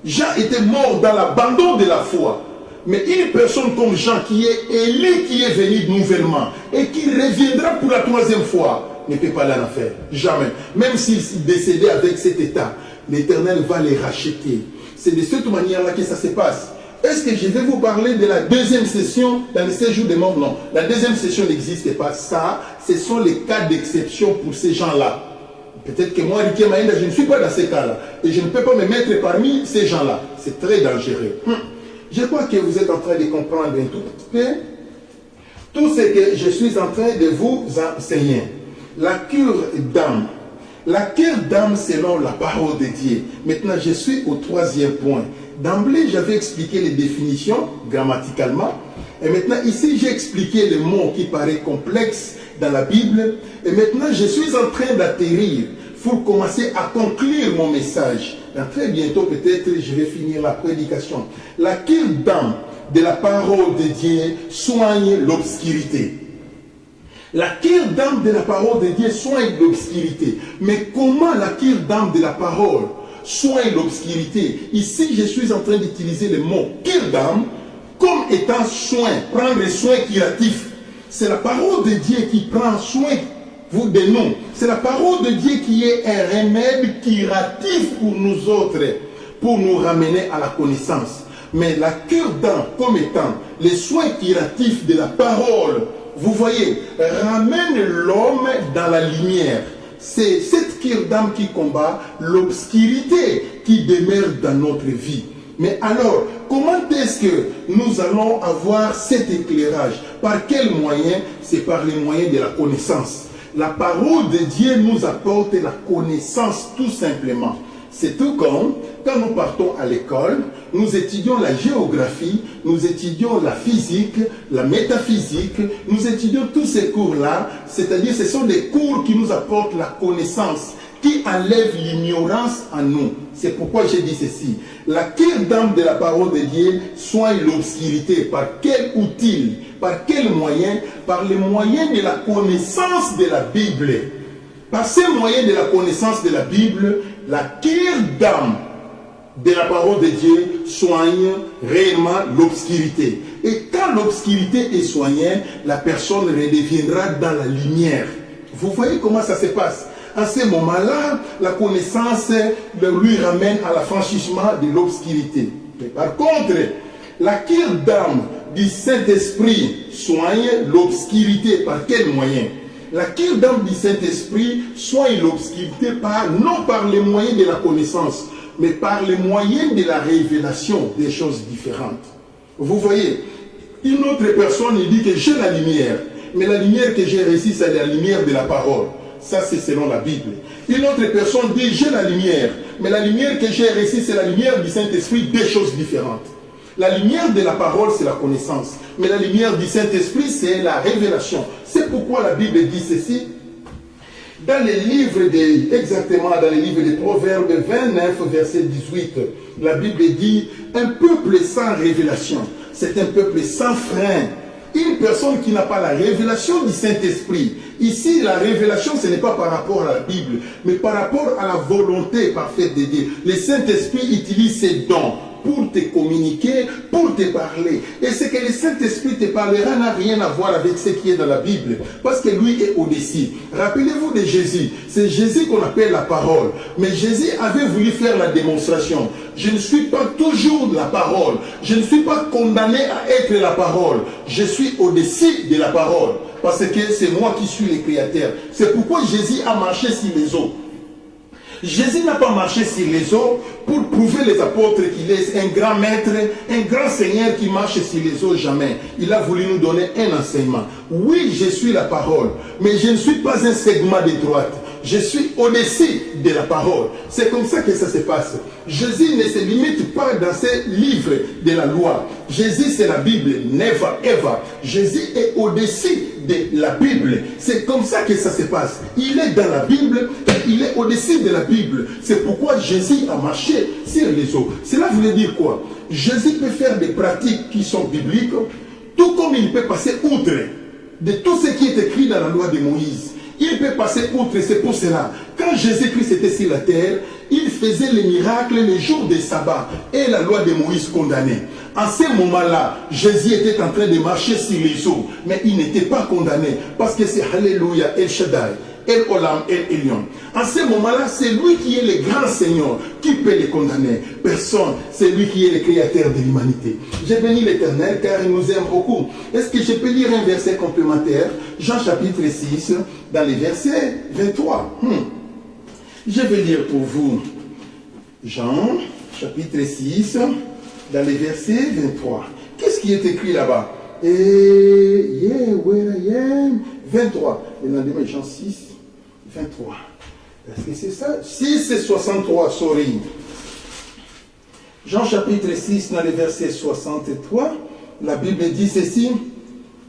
Jean était mort dans l'abandon de la foi. Mais une personne comme Jean qui est élu, qui est venu nouvellement et qui reviendra pour la troisième fois, ne peut pas aller en enfer. Jamais. Même s'il décédait avec cet état, l'Éternel va les racheter. C'est de cette manière-là que ça se passe. Est-ce que je vais vous parler de la deuxième session dans le séjour des morts? Non. La deuxième session n'existe pas. Ça, ce sont les cas d'exception pour ces gens-là. Peut-être que moi, Ricky Maïnda, je ne suis pas dans ces cas-là. Et je ne peux pas me mettre parmi ces gens-là. C'est très dangereux. Je crois que vous êtes en train de comprendre un tout petit peu tout ce que je suis en train de vous enseigner. La cure d'âme. La cure d'âme selon la parole de Dieu. Maintenant, je suis au troisième point. D'emblée, j'avais expliqué les définitions grammaticalement. Et maintenant, ici, j'ai expliqué les mots qui paraissent complexes dans la Bible. Et maintenant, je suis en train d'atterrir pour commencer à conclure mon message. Dans très bientôt, peut-être, je vais finir la prédication. La cure d'âme de la parole de Dieu soigne l'obscurité. La cure d'âme de la parole de Dieu soigne l'obscurité. Mais comment la cure d'âme de la parole soigne l'obscurité? Ici, je suis en train d'utiliser le mot cure d'âme comme étant soin, prendre soin curatif. C'est la parole de Dieu qui prend soin de nous. C'est la parole de Dieu qui est un remède curatif pour nous autres, pour nous ramener à la connaissance. Mais la cure d'âme comme étant les soins curatifs de la parole, vous voyez, ramène l'homme dans la lumière. C'est cette cure d'âme qui combat l'obscurité qui demeure dans notre vie. Mais alors, comment est-ce que nous allons avoir cet éclairage? Par quel moyen? C'est par les moyens de la connaissance. La parole de Dieu nous apporte la connaissance tout simplement. C'est tout comme quand nous partons à l'école, nous étudions la géographie, nous étudions la physique, la métaphysique, nous étudions tous ces cours-là, c'est-à-dire ce sont des cours qui nous apportent la connaissance, qui enlèvent l'ignorance en nous. C'est pourquoi j'ai dit ceci. La cure d'âme de la parole de Dieu soigne l'obscurité. Par quel outil? Par quel moyen? Par les moyens de la connaissance de la Bible. Par ces moyens de la connaissance de la Bible, la cure d'âme de la parole de Dieu soigne réellement l'obscurité. Et quand l'obscurité est soignée, la personne redeviendra dans la lumière. Vous voyez comment ça se passe? À ce moment-là, la connaissance lui ramène à l'affranchissement de l'obscurité. Mais par contre, la cure d'âme du Saint-Esprit soigne l'obscurité. Par quel moyen? La cure d'âme du Saint-Esprit soigne l'obscurité non par les moyens de la connaissance, mais par les moyens de la révélation des choses différentes. Vous voyez, une autre personne dit que j'ai la lumière, mais la lumière que j'ai reçue, c'est la lumière de la parole. Ça, c'est selon la Bible. Une autre personne dit j'ai la lumière, mais la lumière que j'ai reçue, c'est la lumière du Saint-Esprit, deux choses différentes. La lumière de la parole, c'est la connaissance. Mais la lumière du Saint-Esprit, c'est la révélation. C'est pourquoi la Bible dit ceci. Dans les livres exactement dans les livres des Proverbes 29, verset 18, la Bible dit un peuple sans révélation, c'est un peuple sans frein. Une personne qui n'a pas la révélation du Saint-Esprit. Ici, la révélation, ce n'est pas par rapport à la Bible, mais par rapport à la volonté parfaite de Dieu. Le Saint-Esprit utilise ses dons pour te communiquer, pour te parler. Et ce que le Saint-Esprit te parlera n'a rien à voir avec ce qui est dans la Bible, parce que lui est au-dessus. Rappelez-vous de Jésus. C'est Jésus qu'on appelle la parole. Mais Jésus avait voulu faire la démonstration. Je ne suis pas toujours la parole. Je ne suis pas condamné à être la parole. Je suis au-dessus de la parole. Parce que c'est moi qui suis le Créateur. C'est pourquoi Jésus a marché sur les eaux. Jésus n'a pas marché sur les eaux pour prouver les apôtres qu'il est un grand maître, un grand Seigneur qui marche sur les eaux jamais. Il a voulu nous donner un enseignement. Oui, je suis la parole, mais je ne suis pas un segment de droite. Je suis au-dessus de la parole. C'est comme ça que ça se passe. Jésus ne se limite pas dans ces livres de la loi. Jésus, c'est la Bible. Never, ever. Jésus est au-dessus de la Bible. C'est comme ça que ça se passe. Il est dans la Bible et il est au-dessus de la Bible. C'est pourquoi Jésus a marché sur les eaux. Cela voulait dire quoi? Jésus peut faire des pratiques qui sont bibliques, tout comme il peut passer outre de tout ce qui est écrit dans la loi de Moïse. Il peut passer outre, c'est pour cela. Quand Jésus-Christ était sur la terre, il faisait les miracles les jours des sabbats et la loi de Moïse condamnée. En ce moment-là, Jésus était en train de marcher sur les eaux, mais il n'était pas condamné parce que c'est Alléluia, El Shaddai, El Olam, El Elyon. En ce moment-là, c'est lui qui est le grand Seigneur. Qui peut les condamner? Personne. C'est lui qui est le créateur de l'humanité. J'ai béni l'Éternel car il nous aime beaucoup. Est-ce que je peux lire un verset complémentaire? Jean chapitre 6, dans les versets 23. Je vais lire pour vous. Jean chapitre 6, dans les versets 23. Qu'est-ce qui est écrit là-bas? 23. Le lendemain, Jean 6. 23. Est-ce que c'est ça? 6 et 63, sorry. Jean chapitre 6, dans le verset 63, la Bible dit ceci: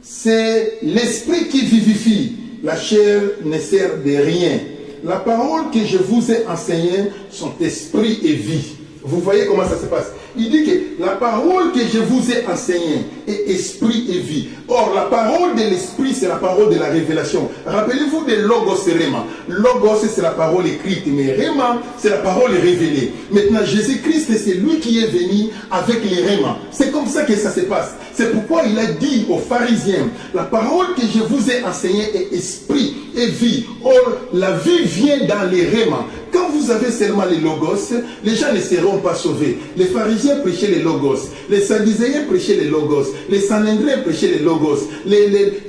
c'est l'esprit qui vivifie, la chair ne sert de rien. La parole que je vous ai enseignée sont esprit et vie. Vous voyez comment ça se passe? Il dit que la parole que je vous ai enseignée est esprit et vie. Or, la parole de l'esprit, c'est la parole de la révélation. Rappelez-vous de Logos et Réma. Logos, c'est la parole écrite, mais Réma, c'est la parole révélée. Maintenant, Jésus-Christ, c'est lui qui est venu avec les Réma. C'est comme ça que ça se passe. C'est pourquoi il a dit aux pharisiens, la parole que je vous ai enseignée est esprit et vie. Or, la vie vient dans les Réma. Quand vous avez seulement les logos, les gens ne seront pas sauvés. Les pharisiens prêchaient les logos, les sadducéens prêchaient les logos, les sanhédrins prêchaient les logos,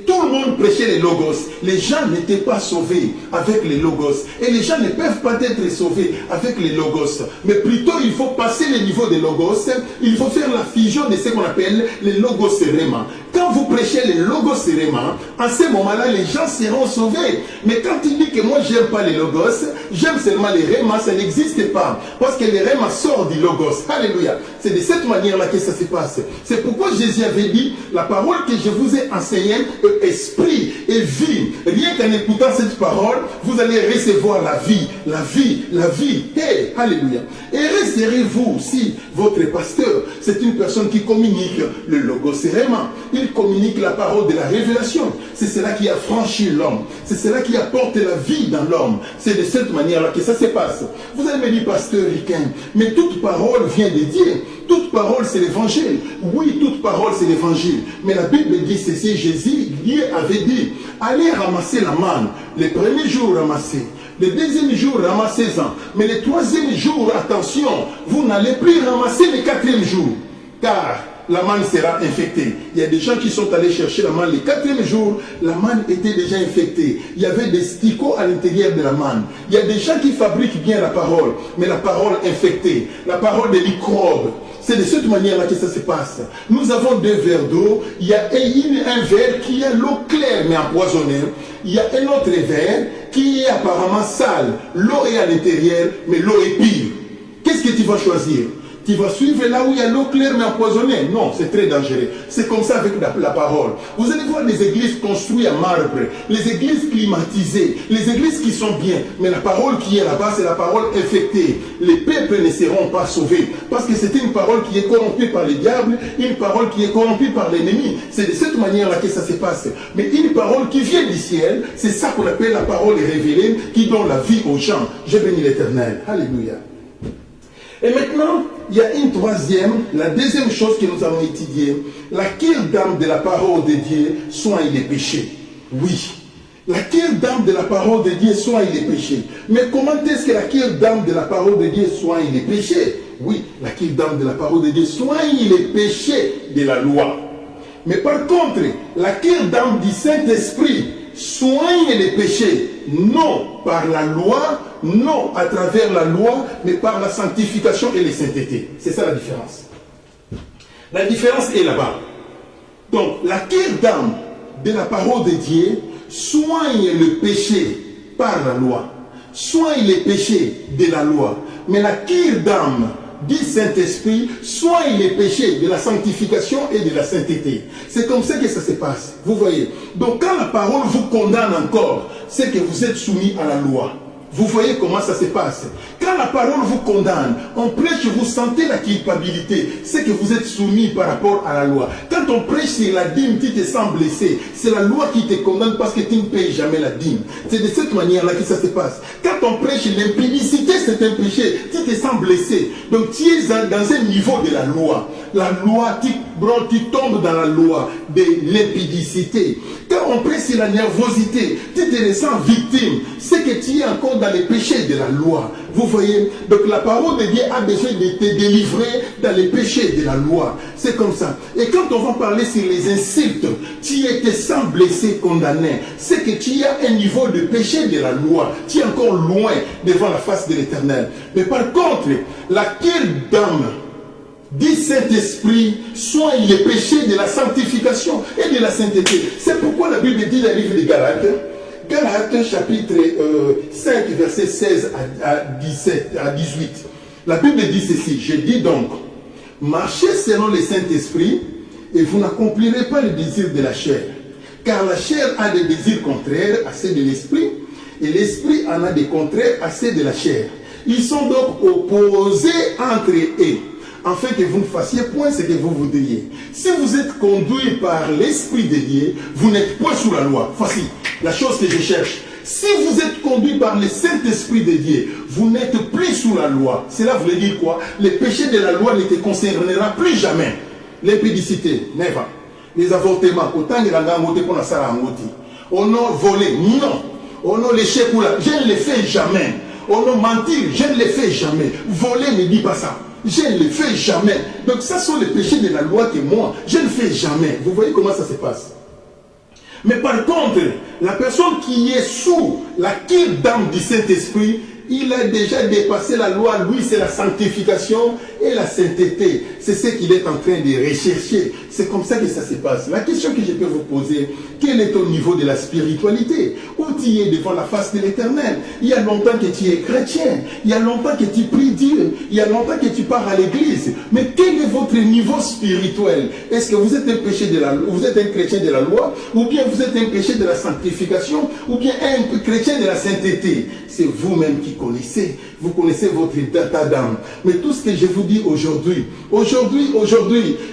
tout le monde prêchait les logos. Les gens n'étaient pas sauvés avec les logos. Et les gens ne peuvent pas être sauvés avec les logos. Mais plutôt, il faut passer le niveau des logos. Il faut faire la fusion de ce qu'on appelle les logos réma. Quand vous prêchez les logos réma, en ce moment-là, les gens seront sauvés. Mais quand il dit que moi, j'aime pas les logos, j'aime seulement les rémas, ça n'existe pas. Parce que les rémas sortent du logos. Alléluia. C'est de cette manière-là que ça se passe. C'est pourquoi Jésus avait dit, la parole que je vous ai enseignée est esprit et vie. Rien qu'en écoutant cette parole, vous allez recevoir la vie, la vie, la vie. Hey, alléluia. Et resterez-vous si votre pasteur, c'est une personne qui communique le logos réma. Il communique la parole de la révélation. C'est cela qui a franchi l'homme. C'est cela qui apporte la vie dans l'homme. C'est de cette manière-là que ça se passe. Vous allez me dire, pasteur Riquin, mais toute parole vient de Dieu. Toute parole, c'est l'évangile. Oui, toute parole, c'est l'évangile. Mais la Bible dit ceci, Jésus, Dieu avait dit, allez ramasser la manne. Le premier jour, ramassez. Le deuxième jour, ramassez-en. Mais le troisième jour, attention, vous n'allez plus ramasser le quatrième jour. Car la manne sera infectée. Il y a des gens qui sont allés chercher la manne. Le quatrième jour, la manne était déjà infectée. Il y avait des sticots à l'intérieur de la manne. Il y a des gens qui fabriquent bien la parole, mais la parole infectée, la parole des microbes. C'est de cette manière-là que ça se passe. Nous avons 2 verres d'eau. Il y a un verre qui a l'eau claire mais empoisonnée. Il y a un autre verre qui est apparemment sale. L'eau est à l'intérieur, mais l'eau est pure. Qu'est-ce que tu vas choisir? Tu vas suivre là où il y a l'eau claire mais empoisonnée? Non, c'est très dangereux. C'est comme ça avec la parole. Vous allez voir des églises construites en marbre, les églises climatisées, les églises qui sont bien, mais la parole qui est là-bas, c'est la parole infectée. Les peuples ne seront pas sauvés parce que c'est une parole qui est corrompue par le diable, une parole qui est corrompue par l'ennemi. C'est de cette manière-là que ça se passe. Mais une parole qui vient du ciel, c'est ça qu'on appelle la parole révélée qui donne la vie aux gens. Je bénis l'Éternel. Alléluia. Et maintenant, il y a une troisième, la deuxième chose que nous avons étudiée. La cure d'âme de la parole de Dieu soigne les péchés. Oui. La cure d'âme de la parole de Dieu soigne les péchés. Mais comment est-ce que la cure d'âme de la parole de Dieu soigne les péchés? Oui, la cure d'âme de la parole de Dieu soigne les péchés de la loi. Mais par contre, la cure d'âme du Saint-Esprit soigne les péchés, non par la loi, non à travers la loi, mais par la sanctification et la sainteté. C'est ça la différence. La différence est là-bas. Donc, la cure d'âme de la parole de Dieu soigne le péché par la loi, soigne les péchés de la loi. Mais la cure d'âme du Saint-Esprit soigne les péchés de la sanctification et de la sainteté. C'est comme ça que ça se passe. Vous voyez. Donc quand la parole vous condamne encore, c'est que vous êtes soumis à la loi. Vous voyez comment ça se passe. Quand la parole vous condamne, on prêche, vous sentez la culpabilité. C'est que vous êtes soumis par rapport à la loi. Quand on prêche sur la dîme, tu te sens blessé. C'est la loi qui te condamne parce que tu ne payes jamais la dîme. C'est de cette manière-là que ça se passe. Quand on prêche l'impudicité, c'est un péché. Tu te sens blessé. Donc tu es dans un niveau de la loi. La loi, tu tombes dans la loi de l'impudicité. Quand on prêche sur la nervosité, tu te ressens victime. C'est que tu es encore dans les péchés de la loi. Vous voyez? Donc la parole de Dieu a besoin de te délivrer dans les péchés de la loi. C'est comme ça. Et quand on va parler sur les insultes, tu te sens blessé, condamné. C'est que tu as un niveau de péché de la loi. Tu es encore loin devant la face de l'Éternel. Mais par contre, laquelle d'âme du Saint-Esprit soigne les péchés de la sanctification et de la sainteté. C'est pourquoi la Bible dit dans le livre des Galates, Galates chapitre 5, verset 16 à 18. La Bible dit ceci, je dis donc, marchez selon le Saint-Esprit et vous n'accomplirez pas les désirs de la chair. Car la chair a des désirs contraires à ceux de l'esprit et l'esprit en a des contraires à ceux de la chair. Ils sont donc opposés entre eux, afin que vous ne fassiez point ce que vous voudriez. Si vous êtes conduit par l'Esprit de Dieu, vous n'êtes point sous la loi. Voici la chose que je cherche. Si vous êtes conduit par le Saint-Esprit de Dieu, vous n'êtes plus sous la loi. Cela voulait dire quoi? Les péchés de la loi ne te concernera plus jamais. L'impudicité, never. Les avortements, autant de la gamote pour la salamoti. On a volé, non. On a léché pour la... Je ne le fais jamais. On a menti, je ne le fais jamais. Voler ne dit pas ça. Je ne le fais jamais. Donc ça sont les péchés de la loi que moi, je ne fais jamais. Vous voyez comment ça se passe? Mais par contre, la personne qui est sous la d'âme du Saint-Esprit, il a déjà dépassé la loi. Lui, c'est la sanctification et la sainteté. C'est ce qu'il est en train de rechercher. C'est comme ça que ça se passe. La question que je peux vous poser, quel est ton niveau de la spiritualité? Où tu es devant la face de l'Éternel? Il y a longtemps que tu es chrétien. Il y a longtemps que tu pries Dieu. Il y a longtemps que tu pars à l'église. Mais quel est votre niveau spirituel? Est-ce que vous êtes vous êtes un chrétien de la loi? Ou bien vous êtes un chrétien de la sanctification? Ou bien un chrétien de la sainteté? C'est vous-même qui connaissez. Vous connaissez votre état d'âme. Mais tout ce que je vous dis aujourd'hui,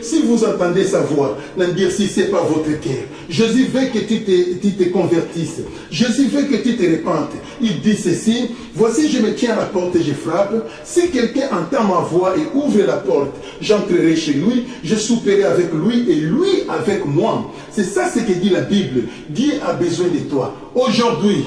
si vous entendez sa voix, n'en dire si ce n'est pas votre cœur. Jésus veut que tu te convertisses. Jésus veut que tu te répandes. Il dit ceci, voici je me tiens à la porte et je frappe. Si quelqu'un entend ma voix et ouvre la porte, j'entrerai chez lui, je souperai avec lui et lui avec moi. C'est ça ce que dit la Bible. Dieu a besoin de toi. Aujourd'hui,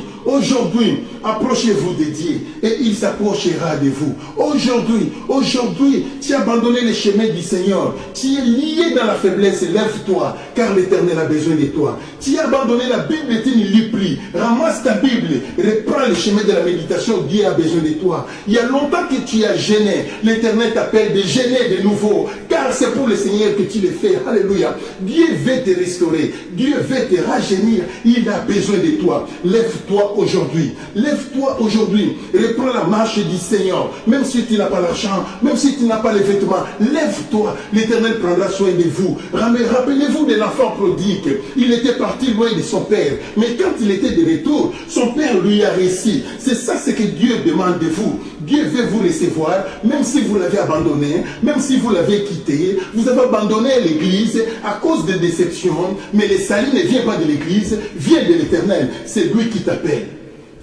approchez-vous de Dieu et il s'approchera de vous. Aujourd'hui, tu as abandonné les chemins du Seigneur. Tu es lié dans la faiblesse, lève-toi, car l'Éternel a besoin de toi. Tu as abandonné la Bible et tu ne lis plus. Ramasse ta Bible, reprends le chemin de la méditation, Dieu a besoin de toi. Il y a longtemps que tu as gêné. L'Éternel t'appelle de gêner de nouveau, car c'est pour le Seigneur que tu le fais. Alléluia. Dieu veut te restaurer. Dieu veut te rajeunir. Il a besoin de toi. Lève-toi aujourd'hui. Lève-toi aujourd'hui. Reprends la marche du Seigneur. Même si tu n'as pas l'argent, même si tu n'as pas les vêtements, lève-toi. L'Éternel prendra soin de vous. Rappelez-vous de l'enfant prodigue. Il était parti loin de son père. Mais quand il était de retour, son père lui a réussi. C'est ça ce que Dieu demande de vous. Dieu veut vous recevoir, même si vous l'avez abandonné, même si vous l'avez quitté. Vous avez abandonné l'église à cause de déceptions. Mais le salut ne vient pas de l'église, vient de l'Éternel. C'est lui qui t'appelle.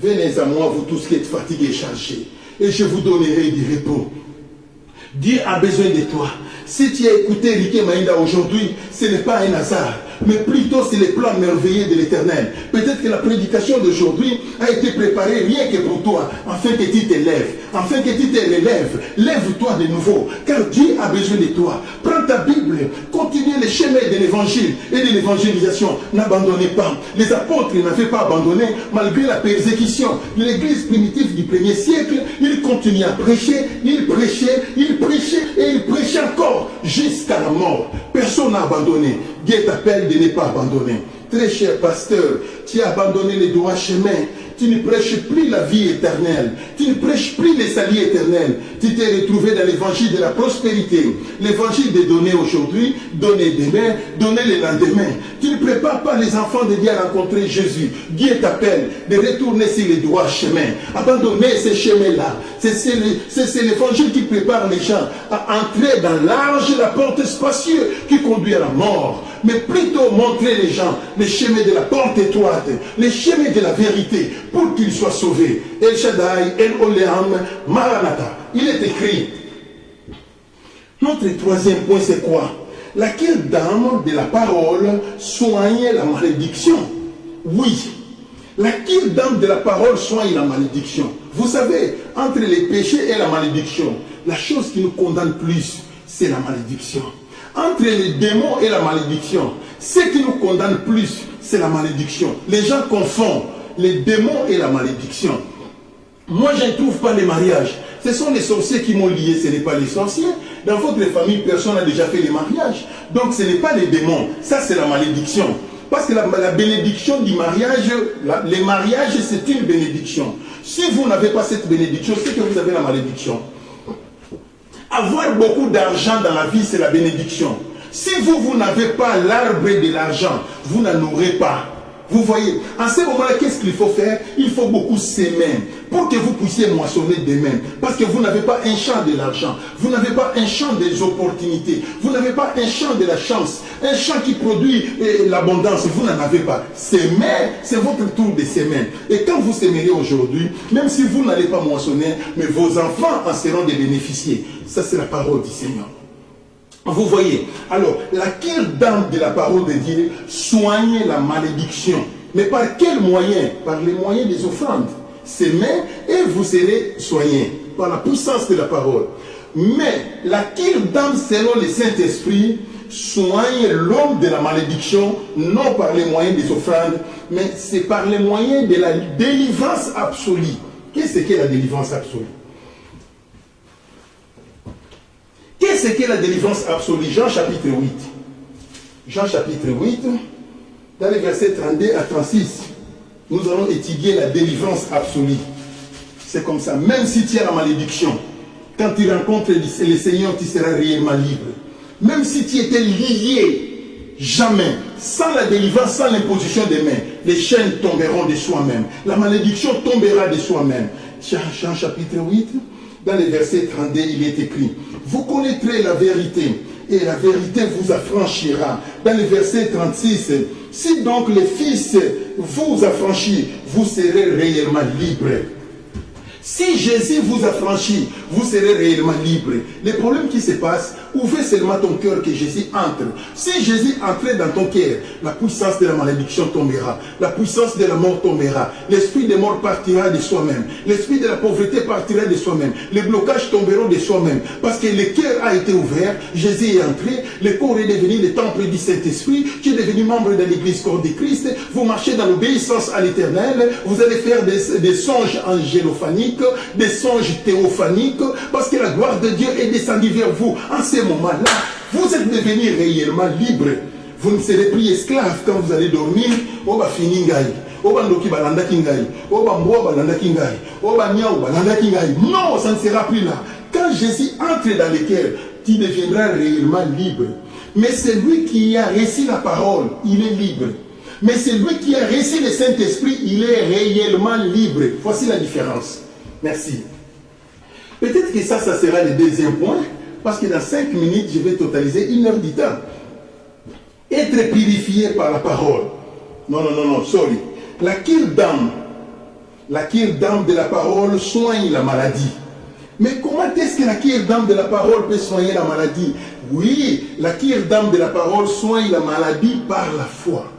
Venez à moi, vous tous qui êtes fatigués et chargés, et je vous donnerai du repos. Dieu a besoin de toi. Si tu as écouté Riké Maïnda aujourd'hui, ce n'est pas un hasard, mais plutôt c'est le plan merveilleux de l'Éternel. Peut-être que la prédication d'aujourd'hui a été préparée rien que pour toi, afin que tu t'élèves, afin que tu te relèves. Lève-toi de nouveau, car Dieu a besoin de toi. Prends ta Bible, continue les chemins de l'évangile et de l'évangélisation. N'abandonnez pas. Les apôtres n'avaient pas abandonné malgré la persécution. L'église primitive du 1er siècle, ils continuaient à prêcher, ils prêchaient et ils prêchaient encore jusqu'à la mort. Personne n'a abandonné. Dieu t'appelle de ne pas abandonner. Très cher pasteur, tu as abandonné les droits chemins. Tu ne prêches plus la vie éternelle. Tu ne prêches plus les saluts éternels. Tu t'es retrouvé dans l'évangile de la prospérité. L'évangile de donner aujourd'hui, donner demain, donner le lendemain. Tu ne prépares pas les enfants de Dieu à rencontrer Jésus. Dieu t'appelle de retourner sur les droits chemins. Abandonner ces chemins-là. C'est l'évangile qui prépare les gens à entrer dans l'arche, la porte spacieuse qui conduit à la mort. Mais plutôt montrer les gens les chemins de la porte étroite, les chemins de la vérité, pour qu'ils soient sauvés. El Shaddai, El Oléam, Maranatha. Il est écrit. Notre troisième point, c'est quoi? Laquelle dame de la parole soigne la malédiction? Oui. Laquelle dame de la parole soigne la malédiction? Vous savez, entre les péchés et la malédiction, la chose qui nous condamne plus, c'est la malédiction. Entre les démons et la malédiction, ce qui nous condamne plus, c'est la malédiction. Les gens confondent les démons et la malédiction. Moi, je ne trouve pas les mariages. Ce sont les sorciers qui m'ont lié, ce n'est pas les sorciers. Dans votre famille, personne n'a déjà fait les mariages. Donc, ce n'est pas les démons. Ça, c'est la malédiction. Parce que la bénédiction du mariage, les mariages, c'est une bénédiction. Si vous n'avez pas cette bénédiction, c'est que vous avez la malédiction. Avoir beaucoup d'argent dans la vie, c'est la bénédiction. Si vous n'avez pas l'arbre de l'argent, vous n'en aurez pas. Vous voyez, en ce moment-là, qu'est-ce qu'il faut faire? Il faut beaucoup s'aimer pour que vous puissiez moissonner demain. Parce que vous n'avez pas un champ de l'argent, vous n'avez pas un champ des opportunités, vous n'avez pas un champ de la chance, un champ qui produit l'abondance, vous n'en avez pas. S'aimer, c'est votre tour de s'aimer. Et quand vous s'aimerez aujourd'hui, même si vous n'allez pas moissonner, mais vos enfants en seront des bénéficiaires. Ça, c'est la parole du Seigneur. Vous voyez, alors, la cure-dent de la parole de Dieu, soignez la malédiction. Mais par quel moyen? Par les moyens des offrandes. S'aimer et vous serez soignés. Par la puissance de la parole. Mais la cure-dent, selon le Saint-Esprit, soigne l'homme de la malédiction, non par les moyens des offrandes, mais c'est par les moyens de la délivrance absolue. Qu'est-ce qu'est la délivrance absolue? Qu'est-ce qu'est la délivrance absolue? Jean chapitre 8. Jean chapitre 8, dans les versets 32 à 36, nous allons étudier la délivrance absolue. C'est comme ça. Même si tu as la malédiction, quand tu rencontres le Seigneur, tu seras réellement libre. Même si tu étais lié, jamais, sans la délivrance, sans l'imposition des mains, les chaînes tomberont de soi-même. La malédiction tombera de soi-même. Jean chapitre 8, dans les versets 32, il est écrit: vous connaîtrez la vérité, et la vérité vous affranchira. Dans le verset 36, si donc le Fils vous affranchit, vous serez réellement libre. Si Jésus vous affranchit, vous serez réellement libre. Le problème qui se passe, ouvre seulement ton cœur que Jésus entre. Si Jésus entrait dans ton cœur, la puissance de la malédiction tombera. La puissance de la mort tombera. L'esprit de mort partira de soi-même. L'esprit de la pauvreté partira de soi-même. Les blocages tomberont de soi-même. Parce que le cœur a été ouvert, Jésus est entré, le corps est devenu le temple du Saint-Esprit, tu es devenu membre de l'église corps de Christ, vous marchez dans l'obéissance à l'Éternel, vous allez faire des songes angélophaniques, des songes théophaniques, parce que la gloire de Dieu est descendue vers vous. En ce moment-là, vous êtes devenus réellement libres. Vous ne serez plus esclaves quand vous allez dormir. Oba finingai, oba ndoki balanda kingai, oba mboa balanda kingai, oba niao balanda kingai. Non, ça ne sera plus là. Quand Jésus entre dans le cœur, tu deviendras réellement libre. Mais celui qui a reçu la parole, il est libre. Mais celui qui a reçu le Saint-Esprit, il est réellement libre. Voici la différence. Merci. Peut-être que ça sera le deuxième point, parce que dans 5 minutes, je vais totaliser 1 heure du temps. Être purifié par la parole. Non, sorry. La cure-dent de la parole soigne la maladie. Mais comment est-ce que la cure-dent de la parole peut soigner la maladie? Oui, la cure-dent de la parole soigne la maladie par la foi.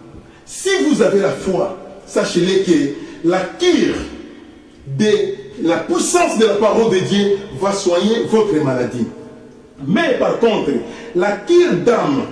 Si vous avez la foi, sachez-le que la cure de la puissance de la parole de Dieu va soigner votre maladie. Mais par contre, la cure d'âme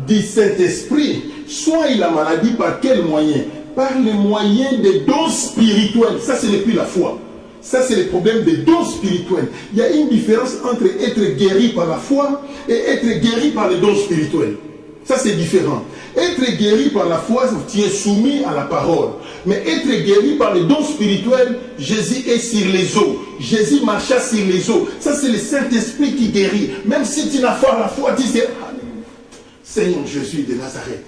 du Saint-Esprit soigne la maladie par quel moyen? Par le moyen des dons spirituels. Ça, ce n'est plus la foi. Ça, c'est le problème des dons spirituels. Il y a une différence entre être guéri par la foi et être guéri par les dons spirituels. Ça, c'est différent. Être guéri par la foi, tu es soumis à la parole. Mais être guéri par les dons spirituels, Jésus est sur les eaux. Jésus marcha sur les eaux. Ça, c'est le Saint-Esprit qui guérit. Même si tu n'as pas la foi, tu sais, Seigneur Jésus de Nazareth.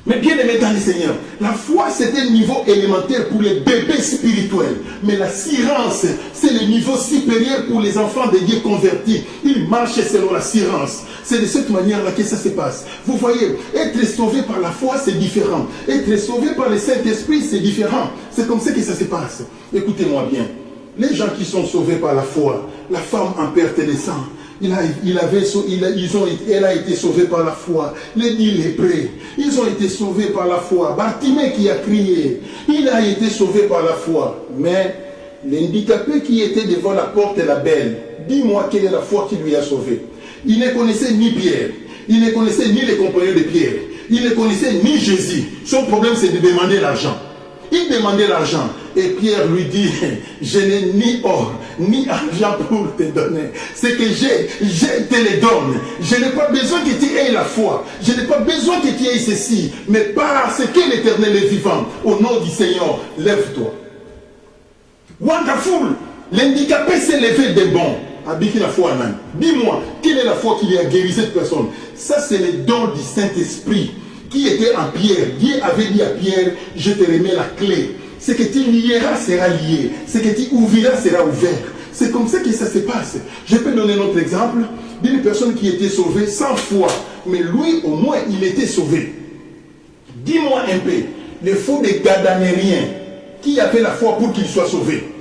Mais bien aimé dans le Seigneur, la foi c'est un niveau élémentaire pour les bébés spirituels. Mais la science, c'est le niveau supérieur pour les enfants de Dieu convertis. Ils marchent selon la science. C'est de cette manière-là que ça se passe. Vous voyez, être sauvé par la foi, c'est différent. Être sauvé par le Saint-Esprit, c'est différent. C'est comme ça que ça se passe. Écoutez-moi bien. Les gens qui sont sauvés par la foi, la femme en perte de sang, elle a été sauvée par la foi. Les 10 lépreux, ils ont été sauvés par la foi. Bartimée qui a crié, il a été sauvé par la foi. Mais l'handicapé qui était devant la porte de la belle, dis-moi quelle est la foi qui lui a sauvé. Il ne connaissait ni Pierre, il ne connaissait ni les compagnons de Pierre, il ne connaissait ni Jésus. Son problème c'est de demander l'argent. Il Il demandait l'argent. Et Pierre lui dit, je n'ai ni or, ni argent pour te donner. Ce que j'ai, je te le donne. Je n'ai pas besoin que tu aies la foi. Je n'ai pas besoin que tu aies ceci. Mais parce que l'Éternel est vivant, au nom du Seigneur, lève-toi. Wonderful. L'handicapé s'est levé des bons. Habite la foi, Amen. Dis-moi, quelle est la foi qui a guéri cette personne? Ça, c'est le don du Saint-Esprit qui était en Pierre. Dieu avait dit à Pierre, je te remets la clé. Ce que tu lieras sera lié. Ce que tu ouvriras sera ouvert. C'est comme ça que ça se passe. Je peux donner un autre exemple d'une personne qui était sauvée sans foi. Mais lui, au moins, il était sauvé. Dis-moi un peu, le faux des Gadanériens, qui avait la foi pour qu'il soit sauvé?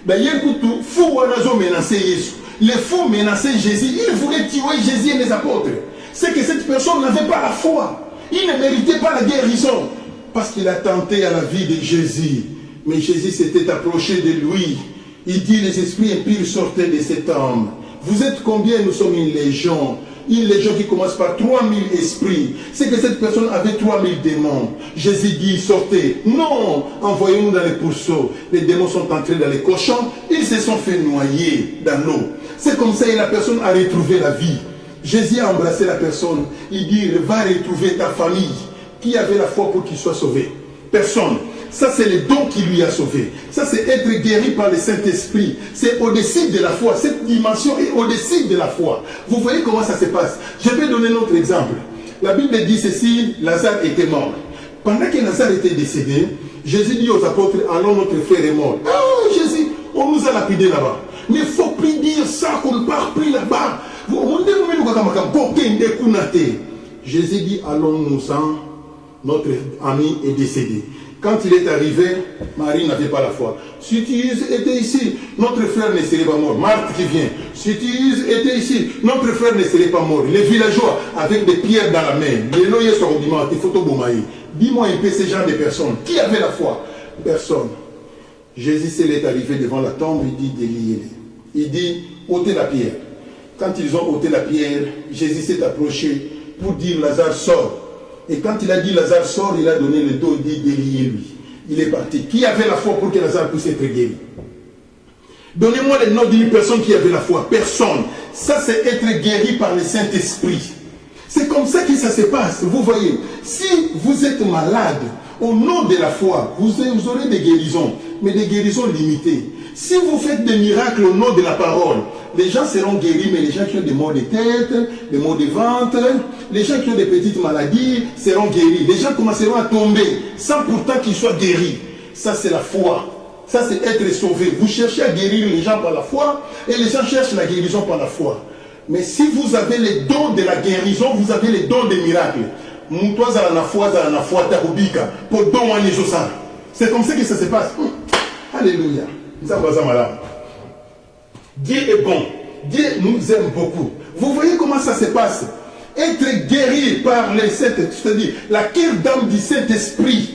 D'ailleurs, fou Wanazo menaçait Jésus. Les fous menaçaient Jésus. Ils voulaient tuer Jésus et les apôtres. C'est que cette personne n'avait pas la foi. Il ne méritait pas la guérison. Parce qu'il a tenté à la vie de Jésus. Mais Jésus s'était approché de lui. Il dit, les esprits impurs sortaient de cet homme. Vous êtes combien? Nous sommes une légion. Une légion qui commence par 3000 esprits. C'est que cette personne avait 3000 démons. Jésus dit, sortez. Non, envoyez-nous dans les pourceaux. Les démons sont entrés dans les cochons. Ils se sont fait noyer dans l'eau. C'est comme ça que la personne a retrouvé la vie. Jésus a embrassé la personne. Il dit, va retrouver ta famille. Qui avait la foi pour qu'il soit sauvé? Personne. Ça, c'est le don qui lui a sauvé. Ça, c'est être guéri par le Saint-Esprit. C'est au-dessus de la foi. Cette dimension est au-dessus de la foi. Vous voyez comment ça se passe. Je vais donner un autre exemple. La Bible dit ceci, Lazare était mort. Pendant que Lazare était décédé, Jésus dit aux apôtres, allons, notre frère est mort. Ah, Jésus, on nous a lapidé là-bas. Mais il ne faut plus dire ça, qu'on ne part plus là-bas. Jésus dit, allons-nous-en, notre ami est décédé. Quand il est arrivé, Marie n'avait pas la foi. Si tu étais ici, notre frère ne serait pas mort. Marthe qui vient. Si tu étais ici, notre frère ne serait pas mort. Les villageois avec des pierres dans la main. Dis-moi un peu ces gens de personnes. Qui avait la foi? Personne. Jésus s'est arrivé devant la tombe, il dit déliez-les. Il dit ôtez la pierre. Quand ils ont ôté la pierre, Jésus s'est approché pour dire Lazare sort. Et quand il a dit Lazare sort, il a donné le dos, il dit déliez-lui. Il est parti. Qui avait la foi pour que Lazare puisse être guéri? Donnez-moi le nom d'une personne qui avait la foi. Personne. Ça, c'est être guéri par le Saint-Esprit. C'est comme ça que ça se passe. Vous voyez, si vous êtes malade, au nom de la foi, vous aurez des guérisons, mais des guérisons limitées. Si vous faites des miracles au nom de la parole, les gens seront guéris, mais les gens qui ont des maux de tête, des maux de ventre, les gens qui ont des petites maladies seront guéris. Les gens commenceront à tomber sans pourtant qu'ils soient guéris. Ça, c'est la foi. Ça, c'est être sauvé. Vous cherchez à guérir les gens par la foi, et les gens cherchent la guérison par la foi. Mais si vous avez les dons de la guérison, vous avez les dons des miracles. C'est comme ça que ça se passe. Alléluia. Dieu est bon. Dieu nous aime beaucoup. Vous voyez comment ça se passe? Être guéri par le Saint-Esprit, c'est-à-dire la cure d'âme du Saint-Esprit,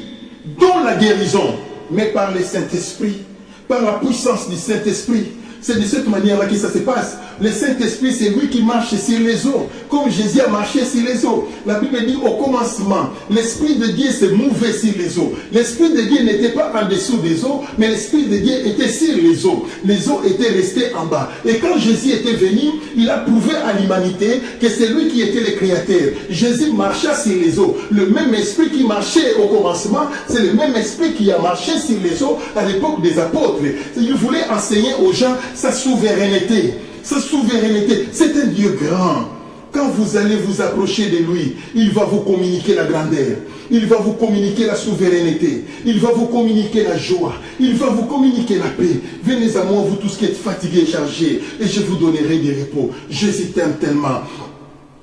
dont la guérison, mais par le Saint-Esprit, par la puissance du Saint-Esprit. C'est de cette manière-là que ça se passe. Le Saint-Esprit, c'est lui qui marche sur les eaux, comme Jésus a marché sur les eaux. La Bible dit au commencement, l'Esprit de Dieu se mouvait sur les eaux. L'Esprit de Dieu n'était pas en dessous des eaux, mais l'Esprit de Dieu était sur les eaux. Les eaux étaient restées en bas. Et quand Jésus était venu, il a prouvé à l'humanité que c'est lui qui était le Créateur. Jésus marcha sur les eaux. Le même Esprit qui marchait au commencement, c'est le même Esprit qui a marché sur les eaux à l'époque des apôtres. Il voulait enseigner aux gens sa souveraineté. Sa souveraineté, c'est un Dieu grand. Quand vous allez vous approcher de lui, il va vous communiquer la grandeur. Il va vous communiquer la souveraineté. Il va vous communiquer la joie. Il va vous communiquer la paix. Venez à moi, vous tous qui êtes fatigués et chargés, et je vous donnerai des repos. Jésus t'aime tellement.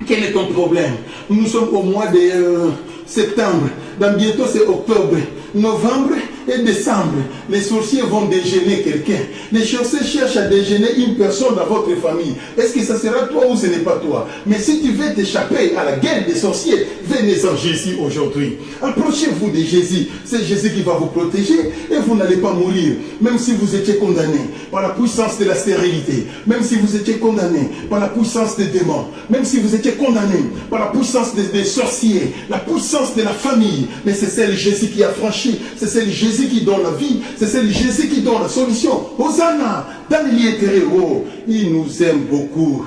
Quel est ton problème? Nous sommes au mois de septembre. Dans bientôt c'est octobre, novembre et décembre. Les sorciers vont déjeuner quelqu'un. Les sorciers cherchent à déjeuner une personne dans votre famille. Est-ce que ça sera toi ou ce n'est pas toi? Mais si tu veux t'échapper à la guerre des sorciers, venez en Jésus aujourd'hui. Approchez-vous de Jésus. C'est Jésus qui va vous protéger et vous n'allez pas mourir. Même si vous étiez condamné par la puissance de la stérilité, même si vous étiez condamné par la puissance des démons, même si vous étiez condamné par la puissance des sorciers, la puissance de la famille, mais c'est celle Jésus qui a franchi, c'est celle Jésus Jésus qui donne la vie, c'est celui Jésus qui donne la solution. Hosanna, dans les lieux terreaux, il nous aime beaucoup.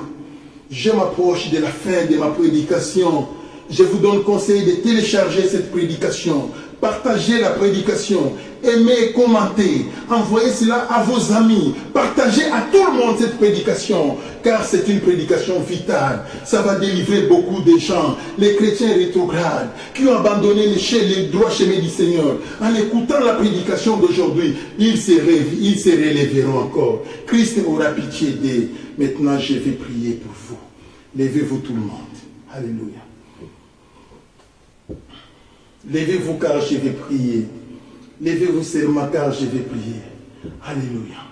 Je m'approche de la fin de ma prédication. Je vous donne conseil de télécharger cette prédication. Partagez la prédication. Aimez, commentez. Envoyez cela à vos amis. Partagez à tout le monde cette prédication. Car c'est une prédication vitale. Ça va délivrer beaucoup de gens. Les chrétiens rétrogrades qui ont abandonné les droits chemins du Seigneur. En écoutant la prédication d'aujourd'hui, ils se relèveront encore. Christ aura pitié d'eux. Maintenant, je vais prier pour vous. Levez-vous tout le monde. Alléluia. Levez-vous car je vais prier. Levez-vous seulement car je vais prier. Alléluia.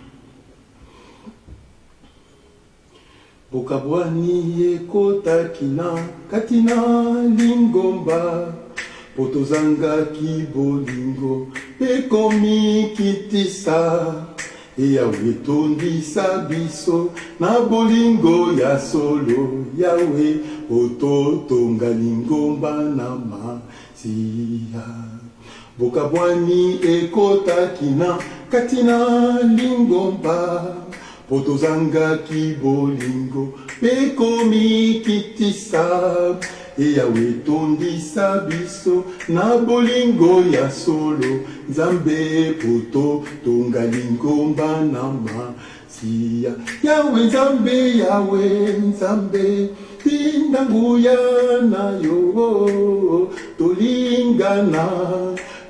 Bokabwani ekota kina katina lingomba potozanga kibolingo ekomi kitisa Yawe tondisa biso na bolingo ya solo Yawe ototonga lingomba na masiya Bokabwani ekota kina katina lingomba potozanga kibolingo pekomi kitisa Yawe tondisa biso na bolingo ya solo Nzambe poto tonga lingomba na masiya Yawe Nzambe Yawe Nzambe tindanguya na yo tolingana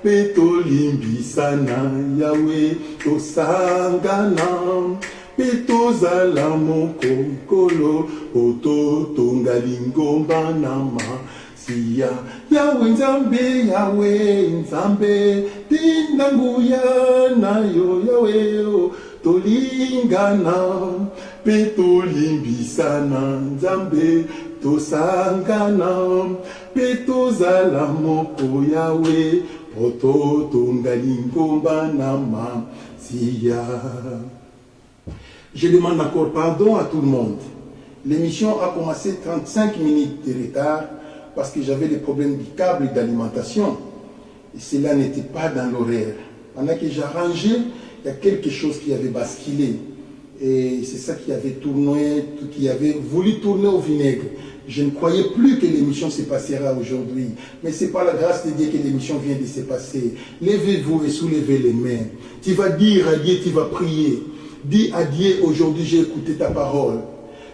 pe tolimbisana Yawe tosangana pe tozala mokokolo ototonga lingomba na masiya Yawe Nzambe Yawe Nzambe tindanguya na yo Yawe tolingana pe tolimbisana Nzambe tosangana pe tozala moko Yawe ototonga lingomba na masiya. Je demande encore pardon à tout le monde. L'émission a commencé 35 minutes de retard parce que j'avais des problèmes du câble d'alimentation. Et cela n'était pas dans l'horaire. Pendant que j'arrangeais, il y a quelque chose qui avait basculé. Et c'est ça qui avait tourné, qui avait voulu tourner au vinaigre. Je ne croyais plus que l'émission se passera aujourd'hui. Mais c'est par la grâce de Dieu que l'émission vient de se passer. Levez-vous et soulevez les mains. Tu vas dire à Dieu, tu vas prier. Dis à Dieu, aujourd'hui j'ai écouté ta parole.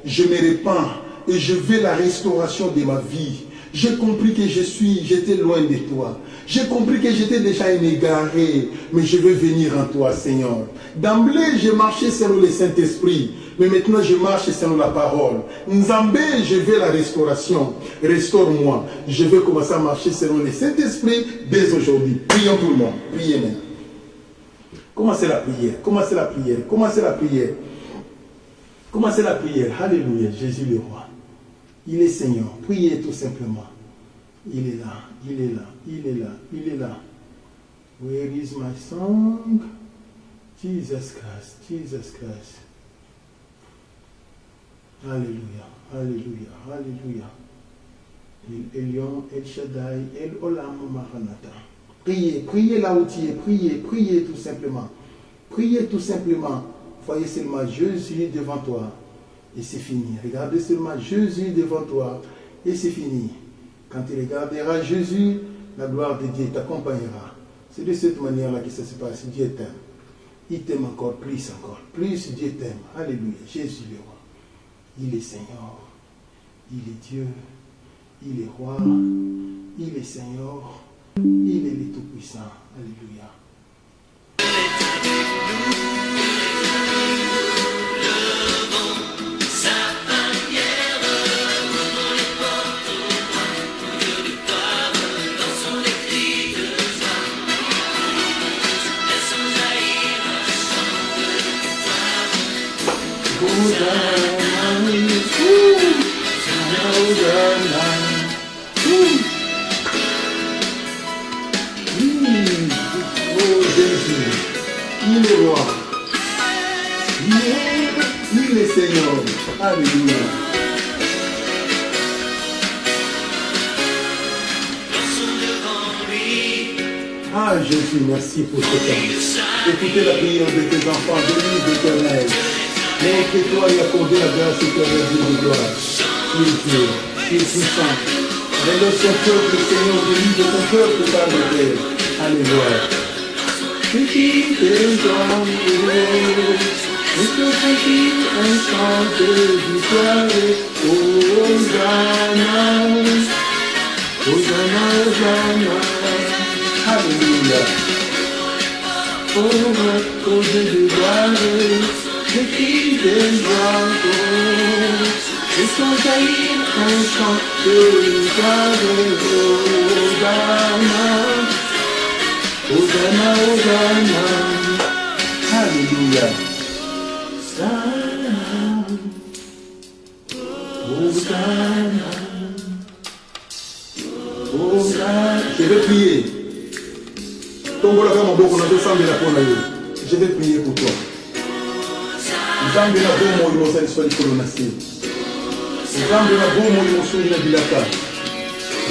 Je me répands et je veux la restauration de ma vie. J'ai compris que j'étais loin de toi. J'ai compris que j'étais déjà un égaré, mais je veux venir en toi, Seigneur. D'emblée, j'ai marché selon le Saint-Esprit, mais maintenant je marche selon la parole. Nzambé, je veux la restauration. Restaure-moi. Je veux commencer à marcher selon le Saint-Esprit dès aujourd'hui. Prions tout le monde. Priez maintenant. Commencez la prière, commencez la prière, commencez la prière. Commencez la prière. Alléluia, Jésus le roi. Il est Seigneur. Priez tout simplement. Il est là, il est là, il est là, il est là. Where is my song? Jesus Christ, Jesus Christ. Alléluia, alléluia, alléluia. El Elyon, El Shaddai, El Olam Maranatha. Priez, priez là où tu es, priez, priez tout simplement. Priez tout simplement. Voyez seulement Jésus devant toi et c'est fini. Regardez seulement Jésus devant toi et c'est fini. Quand tu regarderas Jésus, la gloire de Dieu t'accompagnera. C'est de cette manière-là que ça se passe. Dieu t'aime. Il t'aime encore plus, encore. Plus Dieu t'aime. Alléluia. Jésus le roi. Il est Seigneur. Il est Dieu. Il est roi. Il est Seigneur. Il est le Tout-Puissant. Alléluia. Il est roi. Il est Seigneur. Alléluia. Dansons devant lui, Ah Jésus, merci pour ce temps. Écoutez la prière de tes enfants, bénis l'Éternel. Montre-toi et accorde la grâce éternelle de gloire. Tu es Dieu, tu es puissant. Révèle son peuple, Seigneur, délivre ton peuple par le Père. Alléluia. Je suis présent, je te confie un chant de victoire. Hosanna, Hosanna, Hosanna. Alléluia. Oh Dieu de gloire, je crie des joies. Et sans jaillir un chant de victoire. Hosanna, Hosanna, Hosanna. Alléluia. Hosanna, Hosanna. Je vais prier. Je vais prier pour toi. Nzambe na bomo yo ozali so likolo na se. Nzambe na bomo yo osuli na bilaka.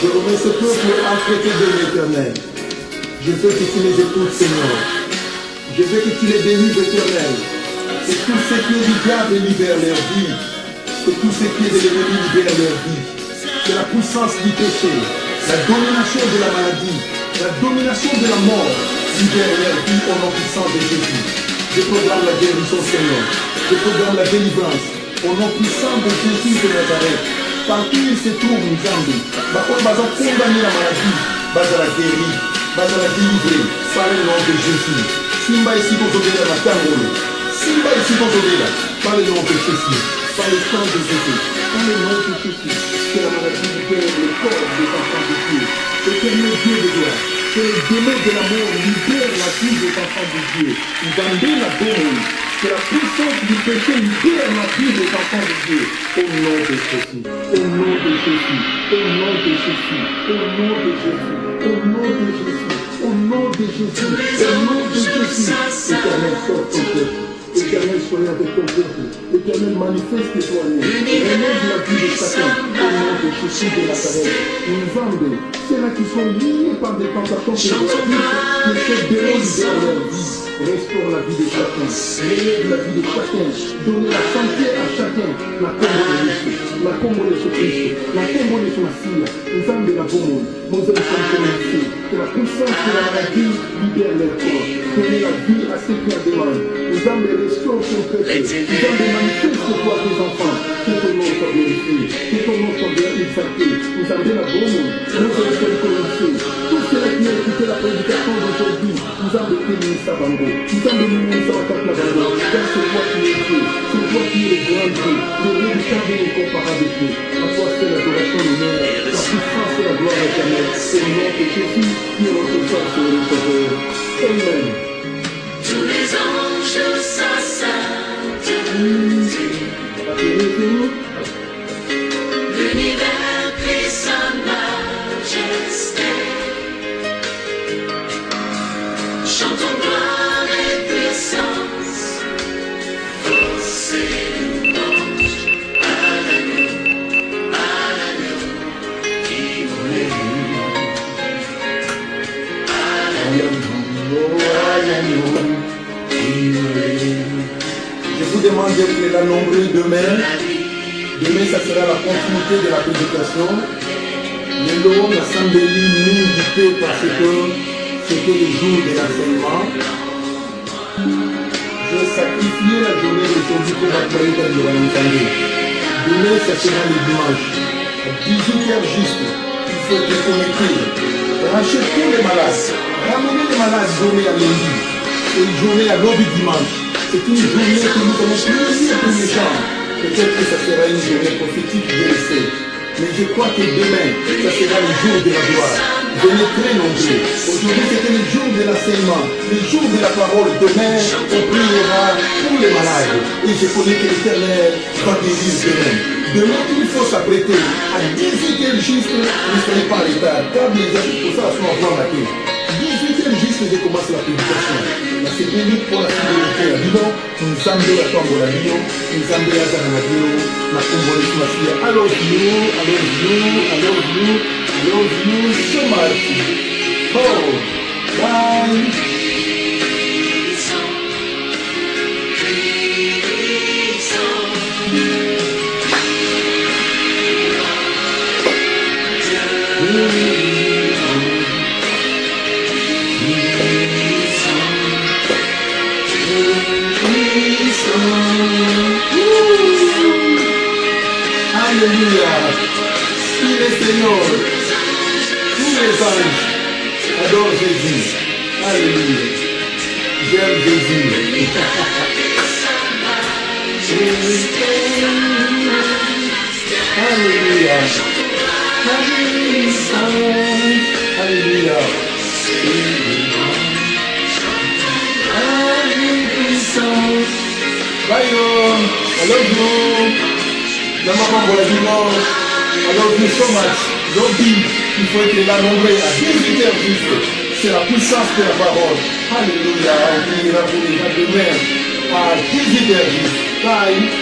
Je remets ce peuple entêté de l'Éternel. Je veux que tu les écoutes, Seigneur. Je veux que tu les délivres, Éternel. Que tous ces pieds du diable libèrent leur vie. Que tous ces pieds de l'ennemi libèrent leur vie. Que la puissance du péché, la domination de la maladie, la domination de la mort libère leur vie au nom puissant de Jésus. Je proclame la guérison, Seigneur. Je proclame la délivrance au nom puissant de Jésus de Nazareth. Partout il se trouve, Nzambe, bakolo baza condamné la maladie, baza la guérie, baza la délivrer par le nom de Jésus. Simba ici kozobela na tangolo. Simba ici kozobela par le nom de Jésus, par le sang de Jésus, par le nom de Jésus. Que la maladie libère le corps des enfants de Dieu. Éternel Dieu de gloire. Que le démon de la mort libère la vie des enfants de Dieu. Nzambe la bonne. Que la puissance du péché libère la vie des enfants de Dieu. Au nom de Jésus. Au nom de Jésus. Au nom de Jésus. Au nom de Jésus. Au nom de Jésus. Au nom de Jésus. Au nom de Jésus. Éternel, sauve ton peuple. Éternel, soyez avec ton peuple. Éternel, manifeste-toi. Relève la vie de chacun. Au nom de Jésus de Nazareth. Nzambe, ceux-là qui sont liés par des tentations péjoratifs, que ces démons libèrent leur vie. Restaure la vie de chacun, relève la vie de chacun, donne la santé à chacun. La combo de Jésus-Christ, la combo de son fille, nous avons de la bonne, nous allons s'encourager, que la puissance de la maladie libère leur corps, donner la vie à ceux qui en demandent. Nous avons de restaurer son peuple, nous avons de manifester toi tes enfants, que ton nom soit glorifié, que ton nom soit bien exalté. Nous avons de la bonne, nous allons s'encourager. Tout cela qui a écouté la prédication d'aujourd'hui, nous avons de témoigner ça bango. Nous sommes venus sur la table de la bango, car c'est toi qui es Dieu, c'est toi qui es le grand Dieu, le redoutable et incomparable Dieu. À toi c'est l'adoration, l'honneur, la puissance et la gloire éternelle. C'est le nom de Jésus qui est notre force et notre sauveur. Amen. Tous les anges s'assagent, l'univers crie sa majesté. Chantons gloire et puissance, force et louange à l'agneau qui mourut. Je vous demande d'être là nombreux demain. Demain, ça sera la continuité de la prédication. Le long, l'assemblée mingi parce que c'était le jour de l'enseignement. J'ai sacrifié la journée d'aujourd'hui pour m'accompagner dans le Rwanda. Demain, ça sera le dimanche. À 18h juste, il faut être connecté. Racheter tous les malades. Ramener les malades journée à lundi. Et une journée à l'aube dimanche. C'est une journée que nous avons plaisir pour les gens. Peut-être que ça sera une journée prophétique, je le sais. Mais je crois que demain, ça sera le jour de la gloire. Venez très nombreux. Aujourd'hui, c'était le jour de l'enseignement, le jour de la parole. Demain, on priera pour les malades. Et je connais que l'Éternel va guérir demain. Demain, il faut s'apprêter. À 18h juste, ne soyez pas en retard. Car les gens, pour ça, sont en blanc matin. 18h juste, je commence la prédication. C'est béni pour la fidélité à Lyon. Nous sommes de la tombe à Lyon. Nous sommes de la Zara à Lyon. La combo de ma fille. Alors Lyon, alors Lyon, alors Lyon, alors Lyon, so much. Oh, Bye. Alléluia. Il est Seigneur. Tous les anges adorent Jésus. Alléluia. J'aime Jésus. Alléluia. Alléluia. Bye, I love you. Maman, I love you so much. Donc, il faut être là nombreux à 18h juste. C'est la puissance de la parole. Alléluia. On priera pour les gens de même à 18h juste. Bye.